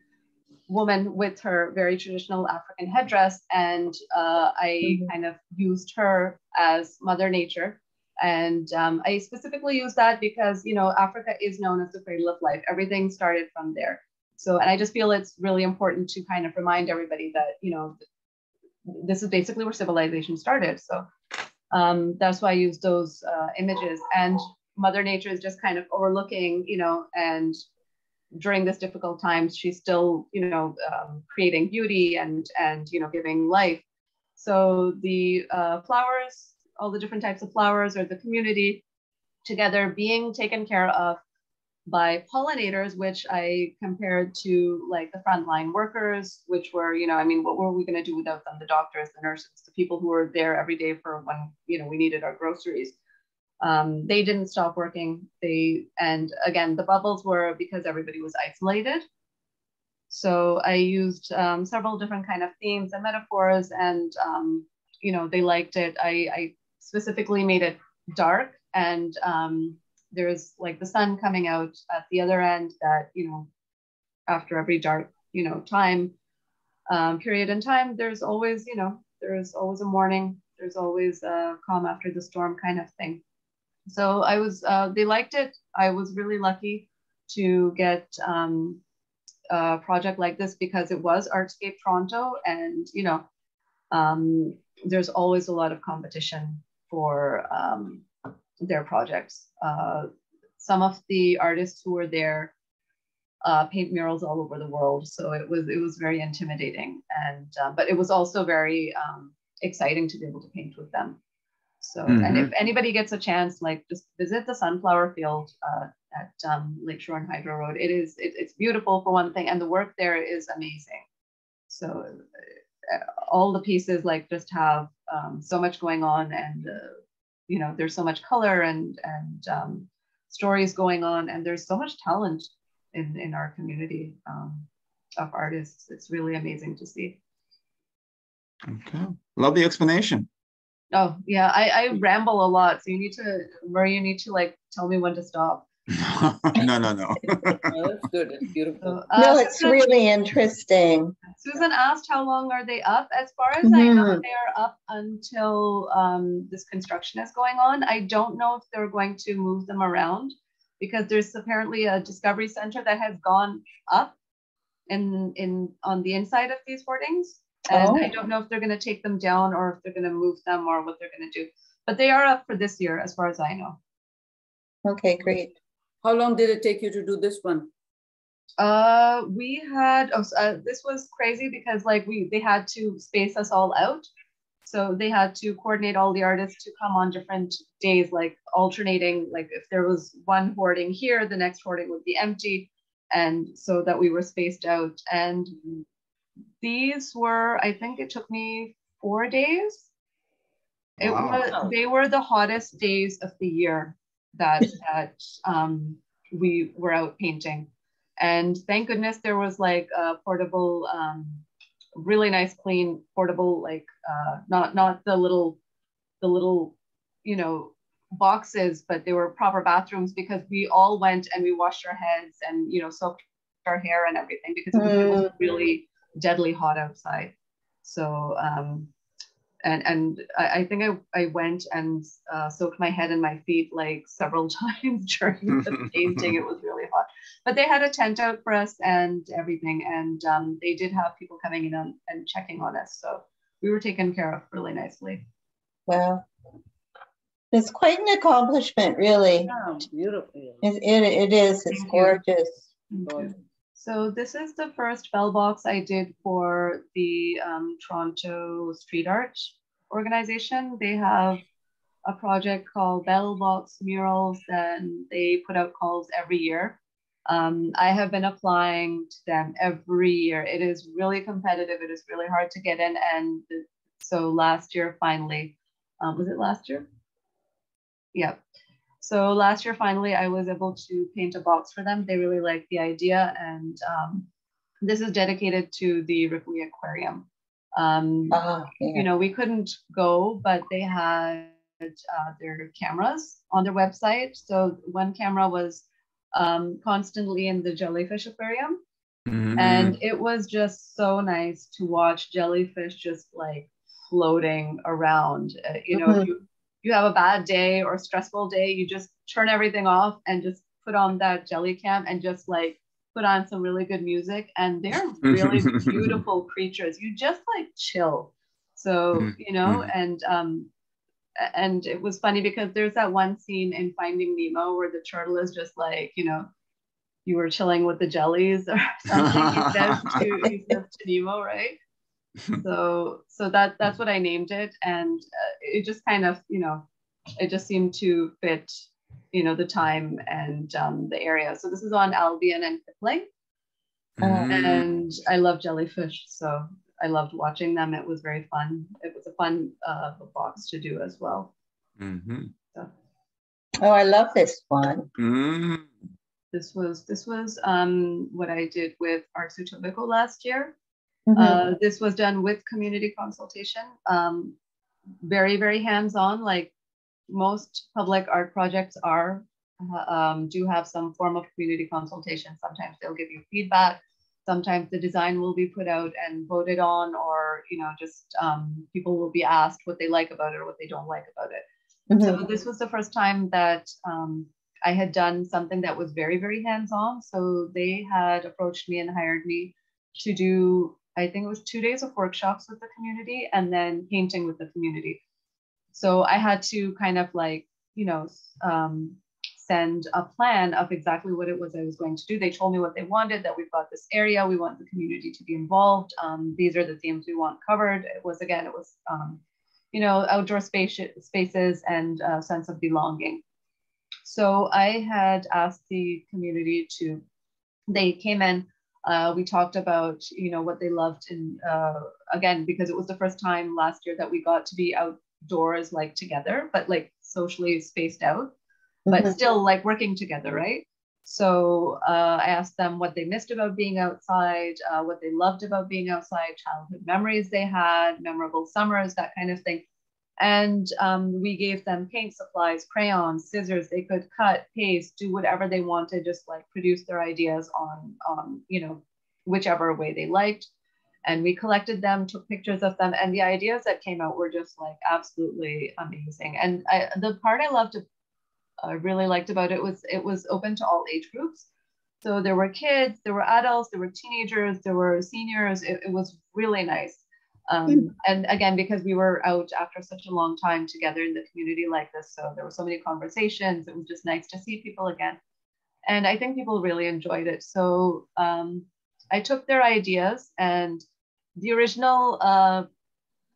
woman with her very traditional African headdress, and I kind of used her as Mother Nature. And I specifically used that because, you know, Africa is known as the cradle of life. Everything started from there. So, and I just feel it's really important to kind of remind everybody that, you know, this is basically where civilization started. So that's why I use those images. And Mother Nature is just kind of overlooking, you know, and during this difficult times, she's still, you know, creating beauty and, you know, giving life. So the flowers, all the different types of flowers, or the community together being taken care of by pollinators, which I compared to like the frontline workers, which were, you know, I mean, what were we going to do without them? The doctors, the nurses, the people who were there every day for when, you know, we needed our groceries. They didn't stop working. And again, the bubbles were because everybody was isolated. So I used several different kind of themes and metaphors, and you know, they liked it. I specifically made it dark, and there's like the sun coming out at the other end that, you know, after every dark, you know, time period in time, there's always, you know, there's always a morning, there's always a calm after the storm kind of thing. So I was, they liked it. I was really lucky to get a project like this because it was Artscape Toronto, and, you know, there's always a lot of competition for their projects. Some of the artists who were there paint murals all over the world, so it was very intimidating, and but it was also very exciting to be able to paint with them. So, and if anybody gets a chance, like just visit the sunflower field at Lakeshore and Hydro Road. It's beautiful for one thing, and the work there is amazing. So all the pieces like just have so much going on, and you know, there's so much color and stories going on, and there's so much talent in our community of artists. It's really amazing to see. Okay, love the explanation. Oh yeah, I ramble a lot, so you need to like tell me when to stop. No. No, that's good. It's beautiful. So, No, it's really interesting. Susan asked how long are they up? As far as I know, they are up until this construction is going on. I don't know if they're going to move them around because there's apparently a discovery center that has gone up on the inside of these hoardings. And I don't know if they're going to take them down or if they're going to move them or what they're going to do. But they are up for this year, as far as I know. Okay, great. How long did it take you to do this one? We had, this was crazy because like they had to space us all out. So they had to coordinate all the artists to come on different days, like alternating, like if there was one hoarding here, the next hoarding would be empty. And so that we were spaced out. And these were, I think it took me 4 days. Wow. They were the hottest days of the year that we were out painting. And thank goodness there was like a portable, really nice, clean, portable, like not the little, you know, boxes, but they were proper bathrooms because we all went and we washed our heads and, you know, soaked our hair and everything because it was really deadly hot outside. So and I think I went and soaked my head and my feet like several times during the painting. It was really hot, but they had a tent out for us and everything, and they did have people coming in and checking on us, so we were taken care of really nicely. Wow, it's quite an accomplishment, really. Wow, beautiful. It is. It's gorgeous. So this is the first bell box I did for the Toronto Street Art organization. They have a project called Bell Box Murals, and they put out calls every year. I have been applying to them every year. It is really competitive. It is really hard to get in. And so last year, finally, was it last year? Yeah. So last year, finally, I was able to paint a box for them. They really liked the idea. And this is dedicated to the Ripley Aquarium. You know, we couldn't go, but they had their cameras on their website. So one camera was constantly in the jellyfish aquarium. And it was just so nice to watch jellyfish just like floating around. You know, you have a bad day or stressful day, you just turn everything off and just put on that jelly cam and just like put on some really good music, and they're really beautiful creatures. You just like chill. So, you know, and it was funny because there's that one scene in Finding Nemo where the turtle is just like, you know, you were chilling with the jellies or something. He says to Nemo, right? So that's what I named it, and it just kind of, it just seemed to fit, the time and the area. So this is on Albion and Kipling, and I love jellyfish, so I loved watching them. It was very fun. It was a fun box to do as well. So. Oh, I love this one. This was what I did with Arts Utopico last year. This was done with community consultation. Very, very hands-on, like most public art projects are, do have some form of community consultation. Sometimes they'll give you feedback. Sometimes the design will be put out and voted on, or, just people will be asked what they like about it or what they don't like about it. So this was the first time that I had done something that was very, very hands-on. So they had approached me and hired me to do, I think it was 2 days of workshops with the community and then painting with the community. So I had to kind of like, send a plan of exactly what it was I was going to do. They told me what they wanted, that we've got this area, we want the community to be involved. These are the themes we want covered. It was outdoor spaces and a sense of belonging. So I had asked the community they came in, we talked about, what they loved. And again, because it was the first time last year that we got to be outdoors, like together, but like socially spaced out, but still like working together, right? So I asked them what they missed about being outside, what they loved about being outside, childhood memories they had, memorable summers, that kind of thing. And we gave them paint supplies, crayons, scissors. They could cut, paste, do whatever they wanted, just like produce their ideas on whichever way they liked. And we collected them, took pictures of them, and the ideas that came out were just like absolutely amazing. And the part I really liked about it was open to all age groups. So there were kids, there were adults, there were teenagers, there were seniors. It was really nice. And again, because we were out after such a long time together in the community like this, so there were so many conversations. It was just nice to see people again. And I think people really enjoyed it. So I took their ideas, and the original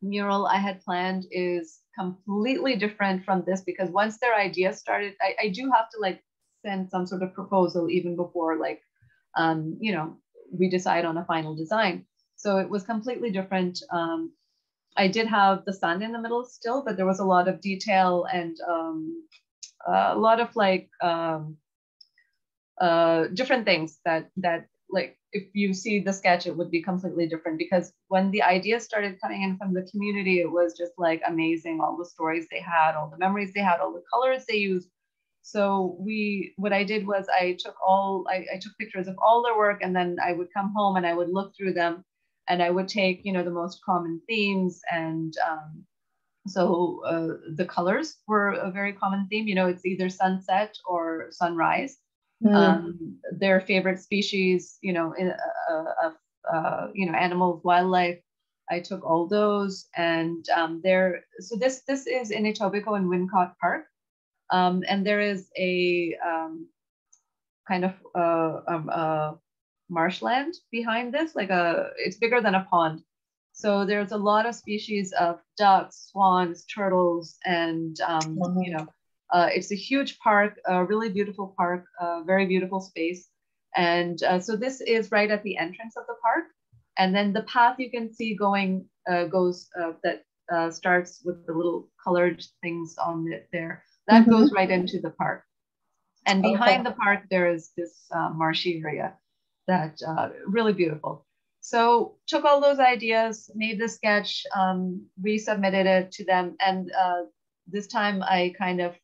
mural I had planned is completely different from this, because once their ideas started, I do have to like send some sort of proposal even before like, we decide on a final design. So it was completely different. I did have the sun in the middle still, but there was a lot of detail and a lot of like different things that like, if you see the sketch, it would be completely different, because when the ideas started coming in from the community, it was just like amazing. All the stories they had, all the memories they had, all the colors they used. So what I did was I took pictures of all their work, and then I would come home and I would look through them, and I would take, the most common themes. And so the colors were a very common theme. It's either sunset or sunrise. Their favorite species, animals, wildlife. I took all those, and so this is in Etobicoke and Wincott Park, and there is a kind of marshland behind this, it's bigger than a pond. So there's a lot of species of ducks, swans, turtles, and it's a huge park, a really beautiful park, very beautiful space. And so this is right at the entrance of the park. And then the path you can see that starts with the little colored things on it there. That goes right into the park. And behind the park, there is this marshy area that really beautiful. So took all those ideas, made the sketch, resubmitted it to them. And this time I kind of,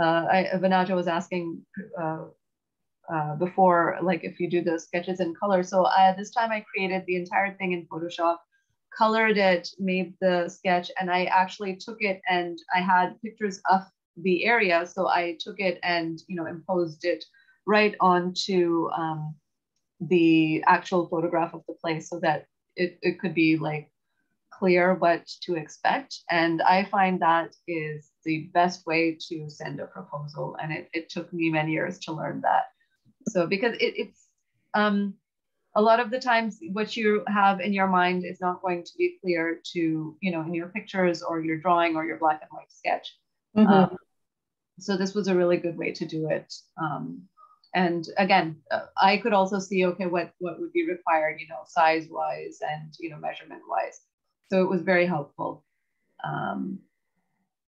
Vanaja was asking before, like if you do the sketches in color. So this time I created the entire thing in Photoshop, colored it, made the sketch, and I actually took it, and I had pictures of the area. So I took it and, imposed it right onto the actual photograph of the place, so that it could be like clear what to expect. And I find that is the best way to send a proposal. And it took me many years to learn that. So because it's a lot of the times what you have in your mind is not going to be clear to, you know, in your pictures or your drawing or your black and white sketch. Mhm. So this was a really good way to do it. And again, I could also see, okay, what would be required, you know, size wise and, you know, measurement wise. So it was very helpful.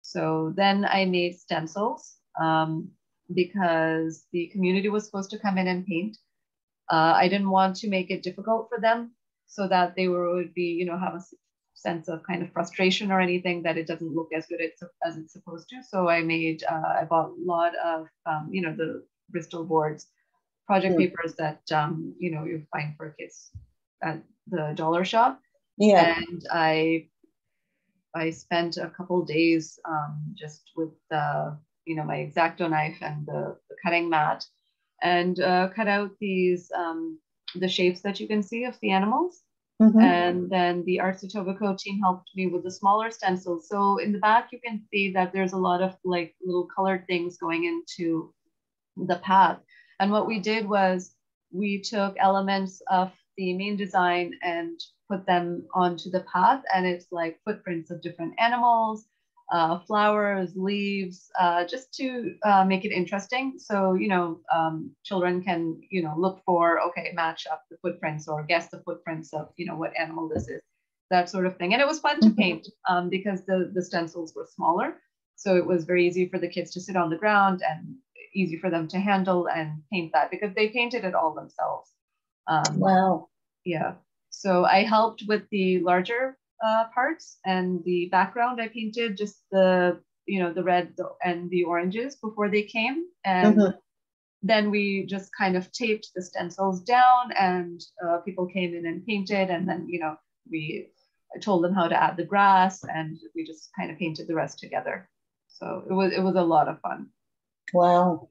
So then I made stencils because the community was supposed to come in and paint. I didn't want to make it difficult for them so that they would be, you know, have a sense of kind of frustration or anything that it doesn't look as good as it's supposed to. So I bought a lot of, you know, the Bristol boards, project papers that, you know, you find for kids at the dollar shop. Yeah. And I spent a couple days just with you know, my X-Acto knife and the cutting mat, and cut out these the shapes that you can see of the animals. Mhm. And then the Arts Etobicoke team helped me with the smaller stencils. So in the back, you can see that there's a lot of like little colored things going into the path. And what we did was we took elements of the main design and put them onto the path, and it's like footprints of different animals, flowers, leaves, just to make it interesting. So, you know, children can, you know, look for, okay, match up the footprints or guess the footprints of, you know, what animal this is, that sort of thing. And it was fun to paint because the stencils were smaller. So it was very easy for the kids to sit on the ground and easy for them to handle and paint that because they painted it all themselves. Wow. Yeah. So I helped with the larger parts, and the background I painted just the, you know, the red and the oranges before they came. And then we just kind of taped the stencils down, and people came in and painted. And then, you know, I told them how to add the grass, and we just kind of painted the rest together. So it was a lot of fun. Wow.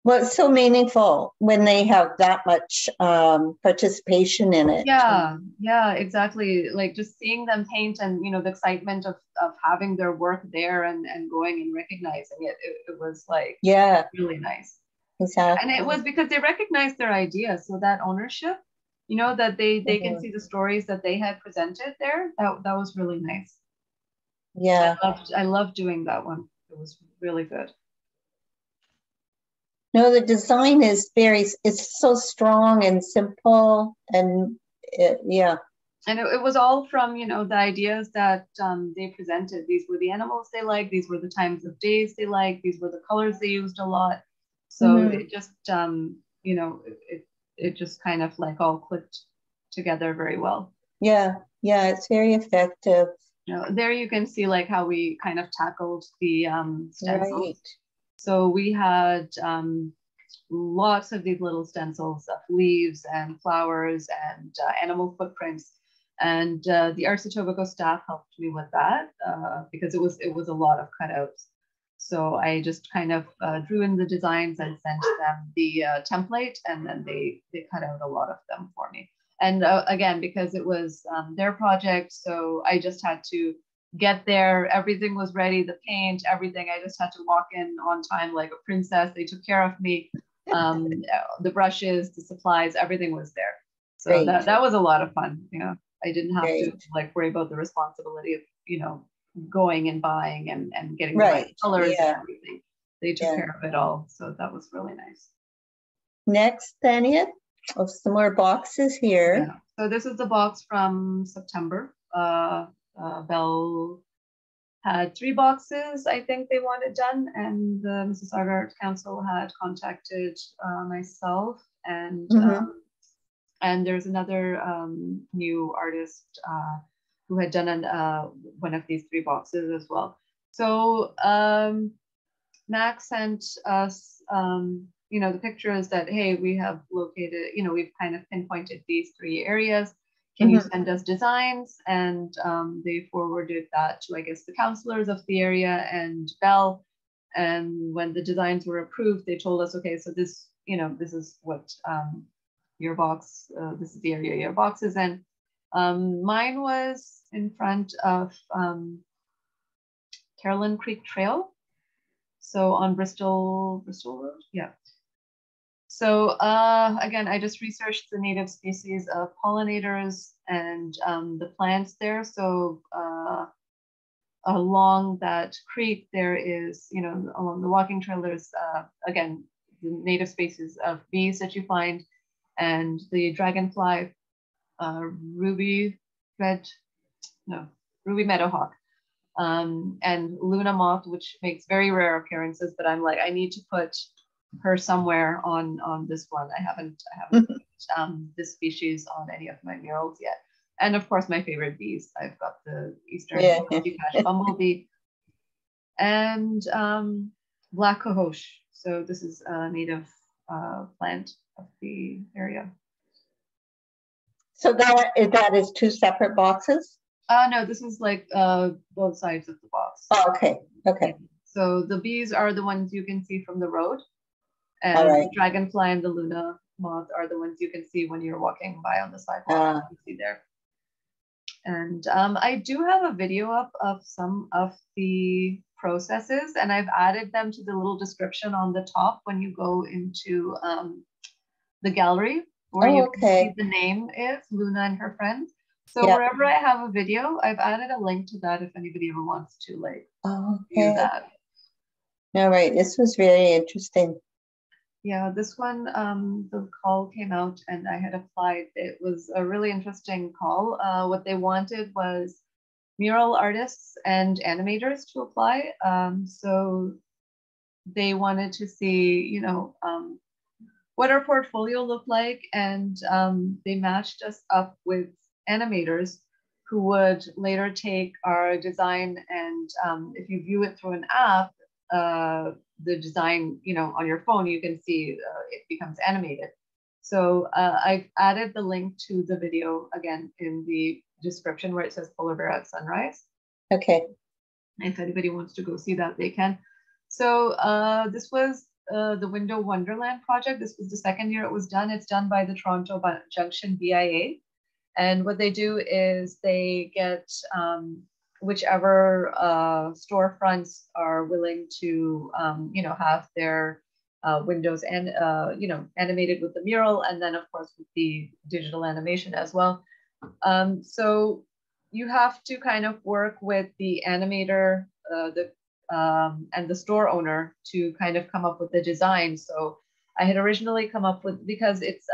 Well, it's so meaningful when they have that much participation in it. Yeah, exactly. Like just seeing them paint and, you know, the excitement of having their work there and going and recognizing it, it was like, Yeah, really nice. exactly. And it was because they recognized their ideas. So that ownership, you know, that they can see the stories that they had presented there. That was really nice. Yeah. I loved doing that one. It was really good. No, the design is it's so strong and simple, and yeah. And it was all from, you know, the ideas that they presented. These were the animals they liked. These were the times of days they liked. These were the colors they used a lot. So it just, you know, it just kind of like all clicked together very well. Yeah, it's very effective. You know, there you can see like how we kind of tackled the stencils. Right. So we had lots of these little stencils of leaves and flowers and animal footprints. And the Arts Etobicoke staff helped me with that because it was a lot of cutouts. So I just kind of drew in the designs and sent them the template, and then they cut out a lot of them for me. And again, because it was their project, so I just had to get there. Everything was ready, the paint, everything. I just had to walk in on time like a princess. They took care of me. The brushes, the supplies, everything was there. So that was a lot of fun. You know, I didn't have to like worry about the responsibility of, you know, going and buying and getting the right colors and everything. They took care of it all. So that was really nice. Next, Thania, some more boxes here. Yeah. So this is the box from September. Belle had 3 boxes I think they wanted done, and the Mississauga Arts Council had contacted myself, and there's another new artist who had done one of these 3 boxes as well. So Max sent us you know, the pictures that, hey, we have located, you know, we've kind of pinpointed these 3 areas. Can you send us designs? And they forwarded that to, I guess, the councillors of the area and Belle. And when the designs were approved, they told us, okay, so this, you know, this is what your box, this is the area your box is in. Mine was in front of Carolyn Creek Trail. So on Bristol Road, yeah. So again, I just researched the native species of pollinators and the plants there. So along that creek, there is, along the walking trail, there's again, the native species of bees that you find, and the dragonfly, ruby meadowhawk, and Luna moth, which makes very rare appearances, but I'm like, I need to put her somewhere on this one. I haven't put this species on any of my murals yet. And of course, my favorite bees. I've got the Easter Egg Bumble Bee and black cohosh. So this is a native plant of the area. So that is two separate boxes? No, this is like both sides of the box. Oh, okay. Okay. So the bees are the ones you can see from the road. And the dragonfly and the Luna moth are the ones you can see when you're walking by on the sidewalk. You see there. And I do have a video up of some of the processes, and I've added them to the little description on the top when you go into the gallery, where you can see the name is Luna and her friends. So wherever I have a video, I've added a link to that if anybody ever wants to view that. All right, this was very interesting. Yeah, this one, the call came out and I had applied. It was a really interesting call. What they wanted was mural artists and animators to apply. So they wanted to see, what our portfolio looked like. And they matched us up with animators who would later take our design and if you view it through an app, the design, on your phone, you can see it becomes animated. So I've added the link to the video again in the description where it says Polar Bear at Sunrise. Okay. If anybody wants to go see that, they can. So this was the Window Wonderland project. This was the second year it was done. It's done by the Toronto Junction BIA. And what they do is they get whichever storefronts are willing to, have their windows and, animated with the mural, and then of course with the digital animation as well. So you have to kind of work with the animator, and the store owner to kind of come up with the design. So I had originally come up with, because it's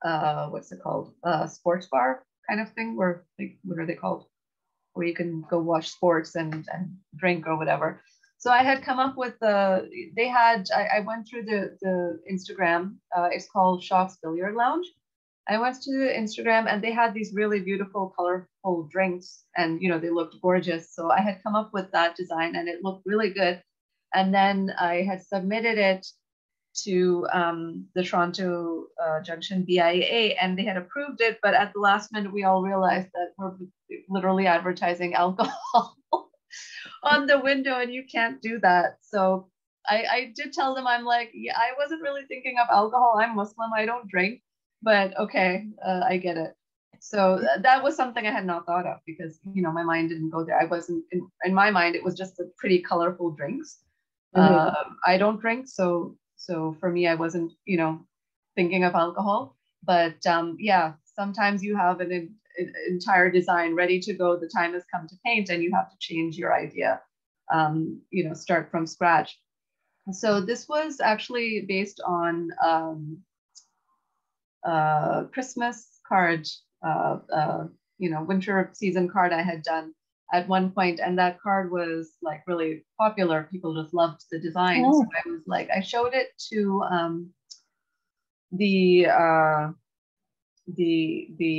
what's it called? Sports bar kind of thing, where what are they called? Where you can go watch sports and drink or whatever. So I had come up with I went through the Instagram, it's called Shock's Billiard Lounge. I went to the Instagram and they had these really beautiful, colorful drinks and, they looked gorgeous. So I had come up with that design and it looked really good. And then I had submitted it to the Toronto Junction BIA and they had approved it. But at the last minute, we all realized that we're literally advertising alcohol on the window and you can't do that. So I did tell them, I'm like, yeah, I wasn't really thinking of alcohol. I'm Muslim, I don't drink, but okay, I get it. So that was something I had not thought of because, my mind didn't go there. I wasn't, in my mind, it was just a pretty colorful drinks. I don't drink, so for me, I wasn't, thinking of alcohol. But yeah, sometimes you have an entire design ready to go. The time has come to paint, and you have to change your idea. Start from scratch. So this was actually based on Christmas card, winter season card I had done at one point, and that card was like really popular. People just loved the design. So I was like, I showed it to the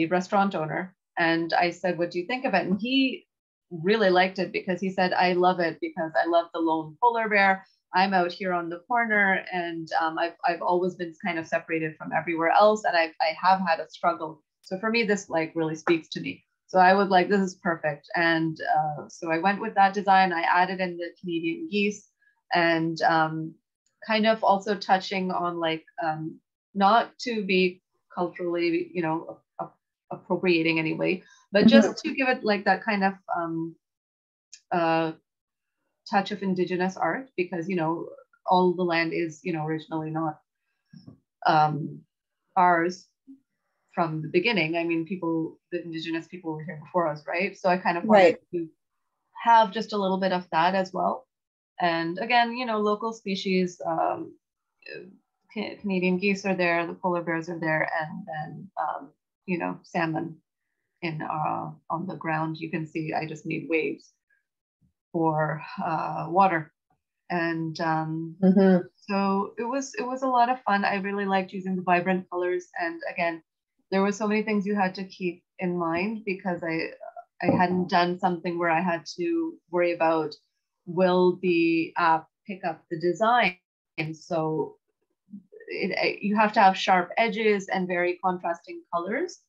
restaurant owner, and I said, "What do you think of it?" And he really liked it because he said, "I love it because I love the lone polar bear. I'm out here on the corner, and I've always been kind of separated from everywhere else, and I have had a struggle. So for me, this like really speaks to me." So I was like, this is perfect. And so I went with that design. I added in the Canadian geese and kind of also touching on like, not to be culturally, appropriating anyway, but just to give it like that kind of touch of Indigenous art because, all the land is, originally not ours from the beginning. I mean, the indigenous people were here before us, right? So I kind of wanted to have just a little bit of that as well. And again, local species, Canadian geese are there, the polar bears are there, and then, salmon on the ground. You can see I just made waves for water. And so it was a lot of fun. I really liked using the vibrant colors. And again, there were so many things you had to keep in mind because I hadn't done something where I had to worry about, will the app pick up the design? And so you have to have sharp edges and very contrasting colors.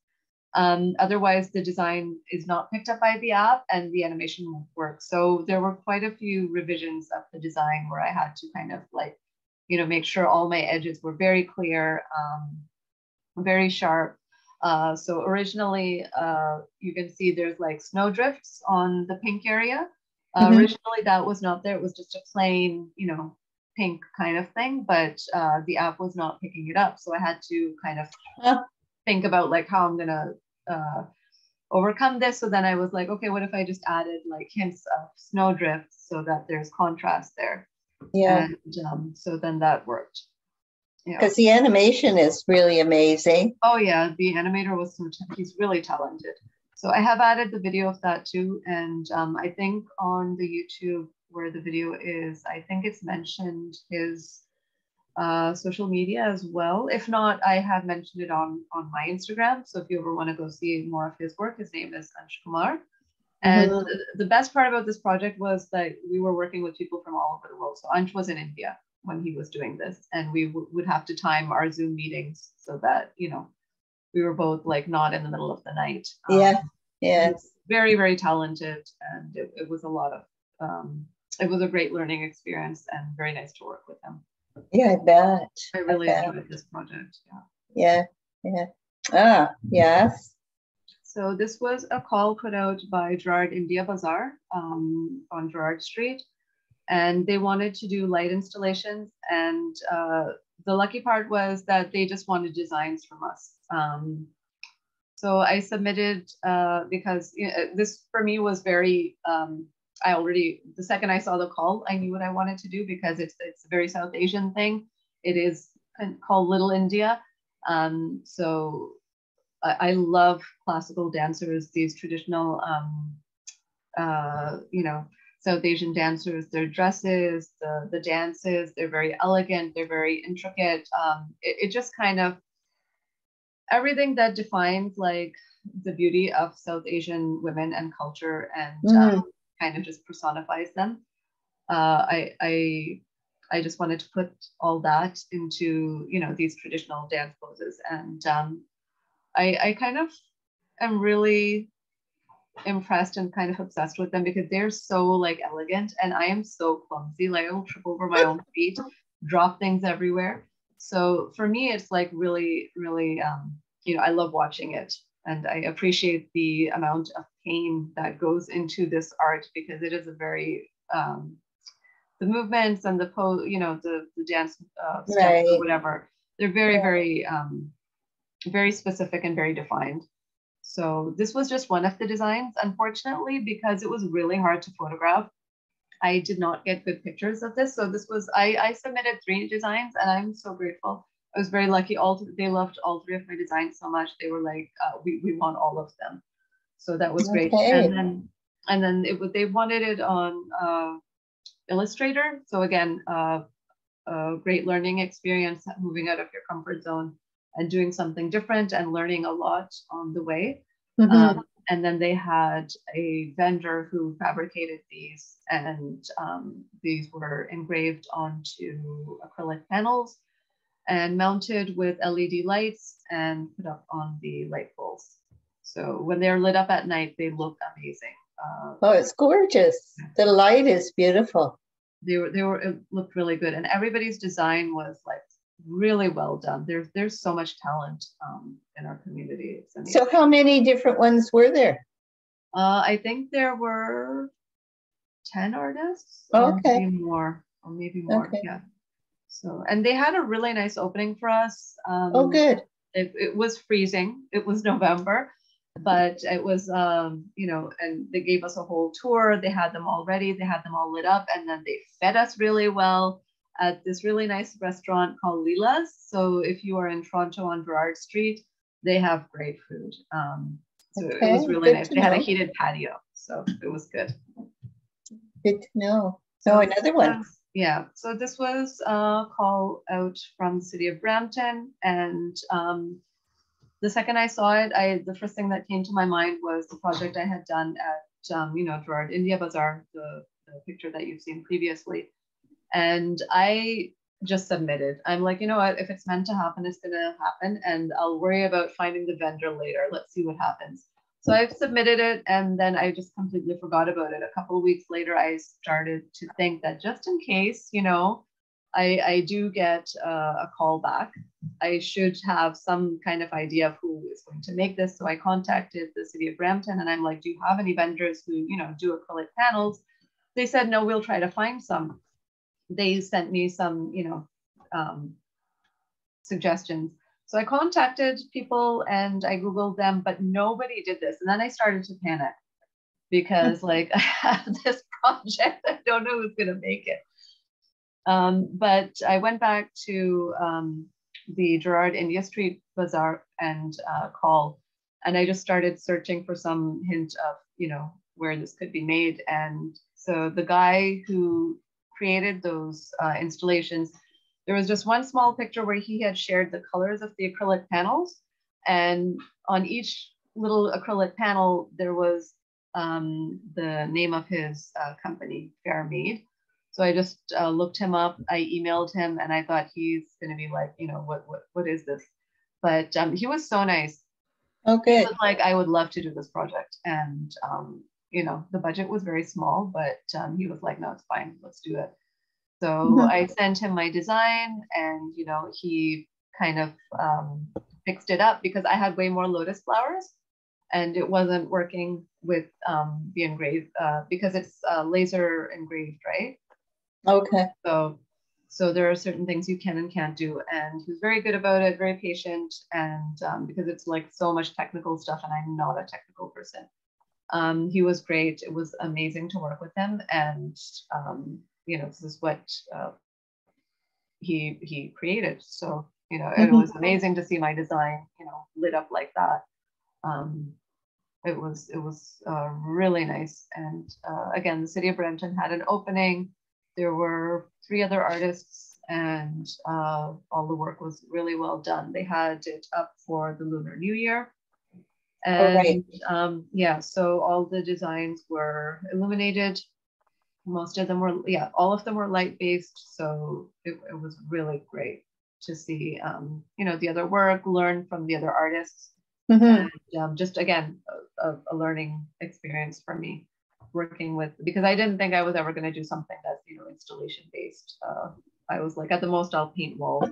Otherwise, the design is not picked up by the app and the animation won't work. So there were quite a few revisions of the design where I had to kind of make sure all my edges were very clear, very sharp. So originally, you can see there's like snow drifts on the pink area. Originally, that was not there. It was just a plain, pink kind of thing, but the app was not picking it up. So I had to kind of think about like how I'm gonna overcome this. So then I was like, okay, what if I just added like hints of snowdrifts so that there's contrast there? Yeah. And so then that worked. Because the animation is really amazing. Oh yeah, the animator he's really talented. So I have added the video of that too. And I think on the YouTube where the video is, I think it's mentioned his social media as well. If not, I have mentioned it on my Instagram. So if you ever want to go see more of his work, his name is Ansh Kumar. And the best part about this project was that we were working with people from all over the world. So Ansh was in India when he was doing this, and we would have to time our Zoom meetings so that, we were both like not in the middle of the night. He's very, very talented, and it was a lot of, it was a great learning experience and very nice to work with him. Yeah, I bet. I really enjoyed this project. Yeah. Ah, yes. So this was a call put out by Gerard India Bazaar on Gerard Street, and they wanted to do light installations. And the lucky part was that they just wanted designs from us. So I submitted because this for me was very, the second I saw the call, I knew what I wanted to do because it's a very South Asian thing. It is called Little India. So I love classical dancers, these traditional, South Asian dancers, their dresses, the dances, they're very elegant, they're very intricate. It just kind of, everything that defines like the beauty of South Asian women and culture and kind of just personifies them. I just wanted to put all that into, these traditional dance poses. And I kind of am really impressed and kind of obsessed with them because they're so like elegant, and I am so clumsy. Like I will trip over my own feet, drop things everywhere. So for me, it's like really, really, I love watching it, and I appreciate the amount of pain that goes into this art because it is a very, the movements and the pose, the dance steps or whatever, they're very, very, very specific and very defined. So this was just one of the designs. Unfortunately, because it was really hard to photograph, I did not get good pictures of this. So this was, I submitted 3 designs, and I'm so grateful. I was very lucky. They loved all 3 of my designs so much. They were like, we want all of them. So that was great. And then they wanted it on Illustrator. So again, a great learning experience, moving out of your comfort zone and doing something different and learning a lot on the way. And then they had a vendor who fabricated these, and these were engraved onto acrylic panels and mounted with LED lights and put up on the light poles. So when they're lit up at night, they look amazing. Oh, it's gorgeous. The light is beautiful. It looked really good, and everybody's design was like really well done. There's so much talent in our community. So how many different ones were there? I think there were 10 artists. Okay. Or maybe more. Okay. Yeah. So, and they had a really nice opening for us. Oh, good. It was freezing. It was November, but it was, you know, and they gave us a whole tour. They had them all ready. They had them all lit up, and then they fed us really well at this really nice restaurant called Leela's. So if you are in Toronto on Burrard Street, they have great food. So it was really nice. They had a heated patio, so it was good. Good to know. So another one. Yeah, so this was a call out from the city of Brampton, and the second I saw it, the first thing that came to my mind was the project I had done at you know, Gerard India Bazaar, the picture that you've seen previously, and I just submitted. I'm like, you know what, if it's meant to happen, it's gonna happen, and I'll worry about finding the vendor later. Let's see what happens. So I've submitted it, and then I just completely forgot about it. A couple of weeks later, I started to think that just in case, you know, I do get a call back, I should have some kind of idea of who is going to make this. So I contacted the city of Brampton, and I'm like, do you have any vendors who, you know, do acrylic panels? They said, no, we'll try to find some. They sent me some, you know, suggestions. So I contacted people and I Googled them, but nobody did this. And then I started to panic because like I have this project, I don't know who's gonna make it. But I went back to the Gerard India Street Bazaar and called, and I just started searching for some hint of, you know, where this could be made. And so the guy who created those installations, there was just one small picture where he had shared the colors of the acrylic panels, and on each little acrylic panel, there was the name of his company, Fairmade. So I just looked him up, I emailed him, and I thought he's gonna be like, you know, what is this? But he was so nice. Okay. He was like, I would love to do this project. And, you know, the budget was very small, but he was like, no, it's fine, let's do it. So I sent him my design, and, you know, he kind of fixed it up because I had way more lotus flowers and it wasn't working with the engraved because it's laser engraved, right? Okay. So there are certain things you can and can't do. And he was very good about it, very patient. And because it's like so much technical stuff and I'm not a technical person. He was great. It was amazing to work with him. And, you know, this is what he created. So, you know, it was amazing to see my design, you know, lit up like that. It was really nice. And again, the city of Brampton had an opening. There were 3 other artists, and all the work was really well done. They had it up for the Lunar New Year. And yeah, so all the designs were illuminated. Most of them were, yeah, all of them were light-based. So it was really great to see, you know, the other work, learn from the other artists. And just, again, a learning experience for me working with, because I didn't think I was ever going to do something that's, you know, installation based. I was like, at the most I'll paint walls.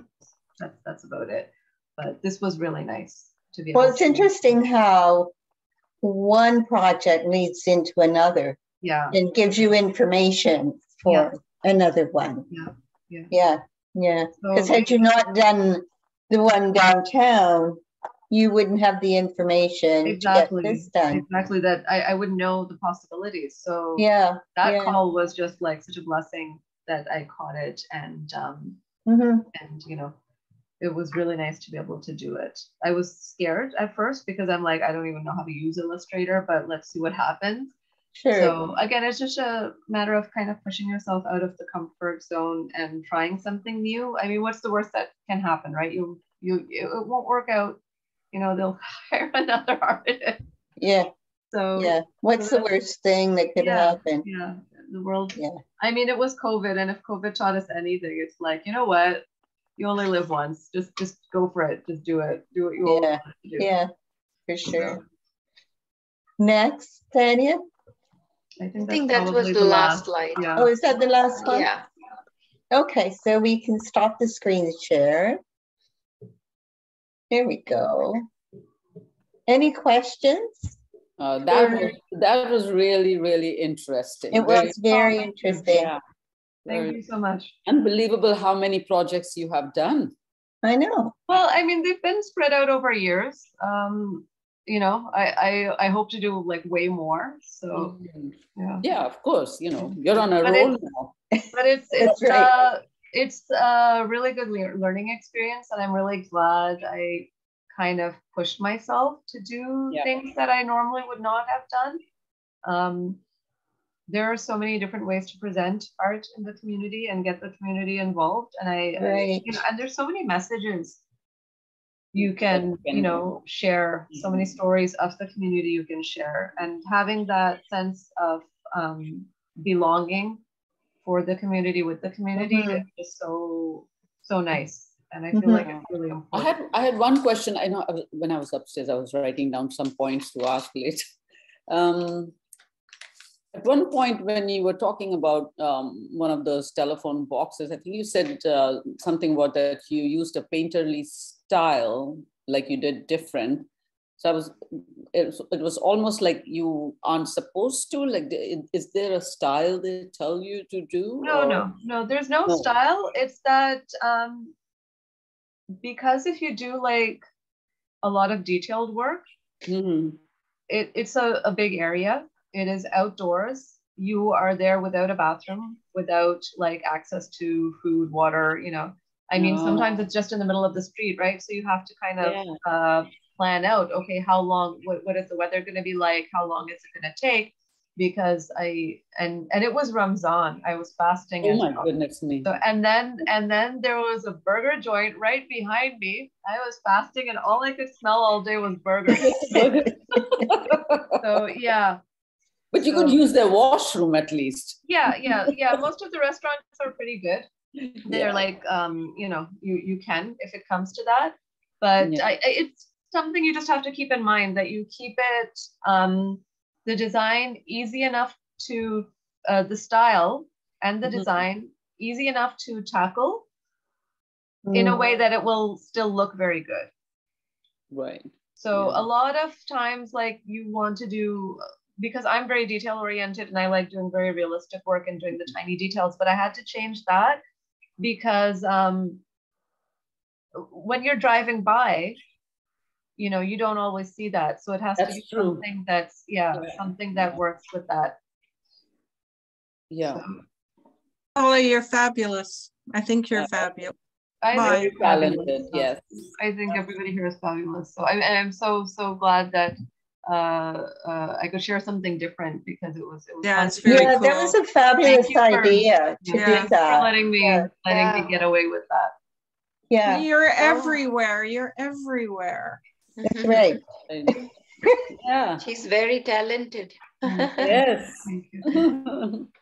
That's about it. But this was really nice to be able Well, it's interesting how one project leads into another. Yeah. And gives you information for another one. Yeah. Because had you not done the one downtown, you wouldn't have the information to get this done. Exactly, that I wouldn't know the possibilities. So that call was just like such a blessing that I caught it, and and you know, it was really nice to be able to do it. I was scared at first because I'm like, I don't even know how to use Illustrator, but let's see what happens. Sure. So again, it's just a matter of kind of pushing yourself out of the comfort zone and trying something new. I mean, what's the worst that can happen, right? It won't work out. You know, they'll hire another artist. Yeah. So what's the worst thing that could happen? Yeah, the world. Yeah. I mean, it was COVID, and if COVID taught us anything, it's like, you know what? You only live once. Just go for it. Just do it. Do what you always want to do. Yeah, for sure. Next, Tanya. I think that was the last slide. Yeah. Oh, is that the last one? Yeah. Okay, so we can stop the screen share. There we go. Any questions? That was really, really interesting. It was very interesting. Yeah. Thank you so much. Unbelievable how many projects you have done. I know. Well, I mean, they've been spread out over years. You know, I hope to do like way more. So yeah. Yeah, of course. You know, you're on a But roll now. But it's a really good learning experience, and I'm really glad I kind of pushed myself to do things that I normally would not have done. There are so many different ways to present art in the community and get the community involved, and I you know, and there's so many messages you can, you know, share, so many stories of the community you can share, and having that sense of belonging for the community with the community is just so nice, and I feel like it's really important. I had one question. I know when I was upstairs, I was writing down some points to ask later. At one point, when you were talking about one of those telephone boxes, I think you said something about that you used a painterly style, like you did different. So it was almost like you aren't supposed to, like, is there a style they tell you to do? No, there's no style. It's that because if you do like a lot of detailed work, it's a big area. It is outdoors. You are there without a bathroom, without like access to food, water, you know. I mean, sometimes it's just in the middle of the street, right? So you have to kind of plan out, okay, how long, what is the weather going to be like? How long is it going to take? Because and it was Ramzan. I was fasting. Oh my goodness me. So, and then there was a burger joint right behind me. I was fasting and all I could smell all day was burgers. So yeah. But you could use their washroom at least. Yeah. Most of the restaurants are pretty good. They're like, you know, you can, if it comes to that, but it's something you just have to keep in mind, that you keep it, the design easy enough to, the style and the design easy enough to tackle in a way that it will still look very good. Right. So a lot of times, like, you want to do, because I'm very detail oriented and I like doing very realistic work and doing the tiny details, but I had to change that because when you're driving by, you know, you don't always see that. So it has to be something that's, something that works with that. Yeah. Oh, you're fabulous. I think you're fabulous. I'm very talented, yes. I think everybody here is fabulous. So I'm so glad that I could share something different, because it was fun. It's very cool. That was a fabulous idea to do that. For letting me get away with that. Yeah. You're everywhere. You're everywhere. That's right. Yeah. She's very talented. Yes.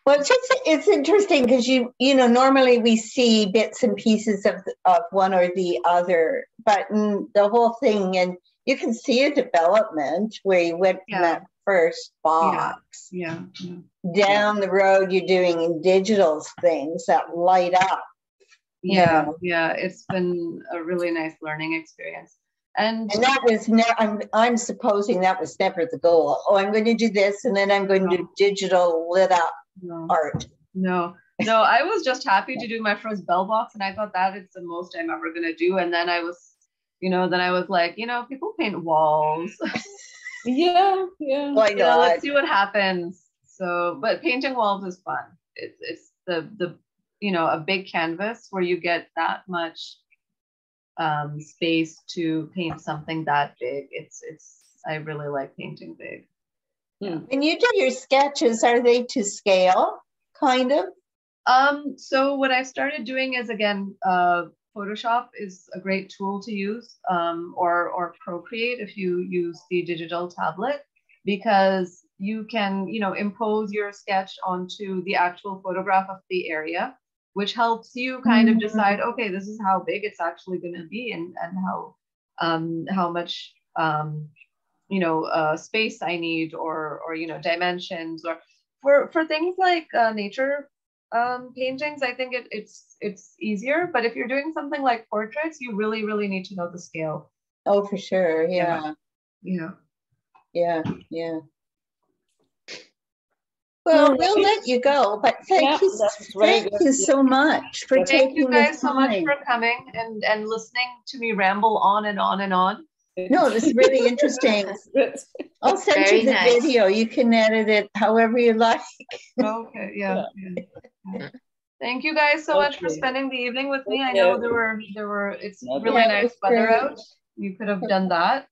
Well, it's interesting because you know, normally we see bits and pieces of one or the other, but the whole thing, and you can see a development where you went from that first box down the road. You're doing digital things that light up. Yeah, it's been a really nice learning experience. And that was I'm supposing that was never the goal. Oh, I'm going to do this, and then I'm going to do digital lit up art. No, I was just happy to do my first bell box, and I thought that is the most I'm ever going to do. And then I was like, you know, people paint walls. Yeah. Why not? You know, let's see what happens. So, but painting walls is fun. It's the you know, a big canvas where you get that much space to paint something that big. I really like painting big. When you do your sketches, are they to scale, kind of? So what I've started doing is, again, Photoshop is a great tool to use, or Procreate if you use the digital tablet, because you can, you know, impose your sketch onto the actual photograph of the area, which helps you kind of decide, okay, this is how big it's actually going to be, and how much you know, space I need, or you know, dimensions, or for things like nature paintings. I think it's easier, but if you're doing something like portraits, you really need to know the scale. Oh, for sure. Yeah. Well, we'll let you go, but thank you so much for taking Thank you guys the so much time. for coming and listening to me ramble on and on and on. No, this is really interesting. I'll send Very you the nice. video. You can edit it however you like. Okay, yeah. Thank you guys so much for spending the evening with me. I know it's really Yeah, nice weather out. You could have done that.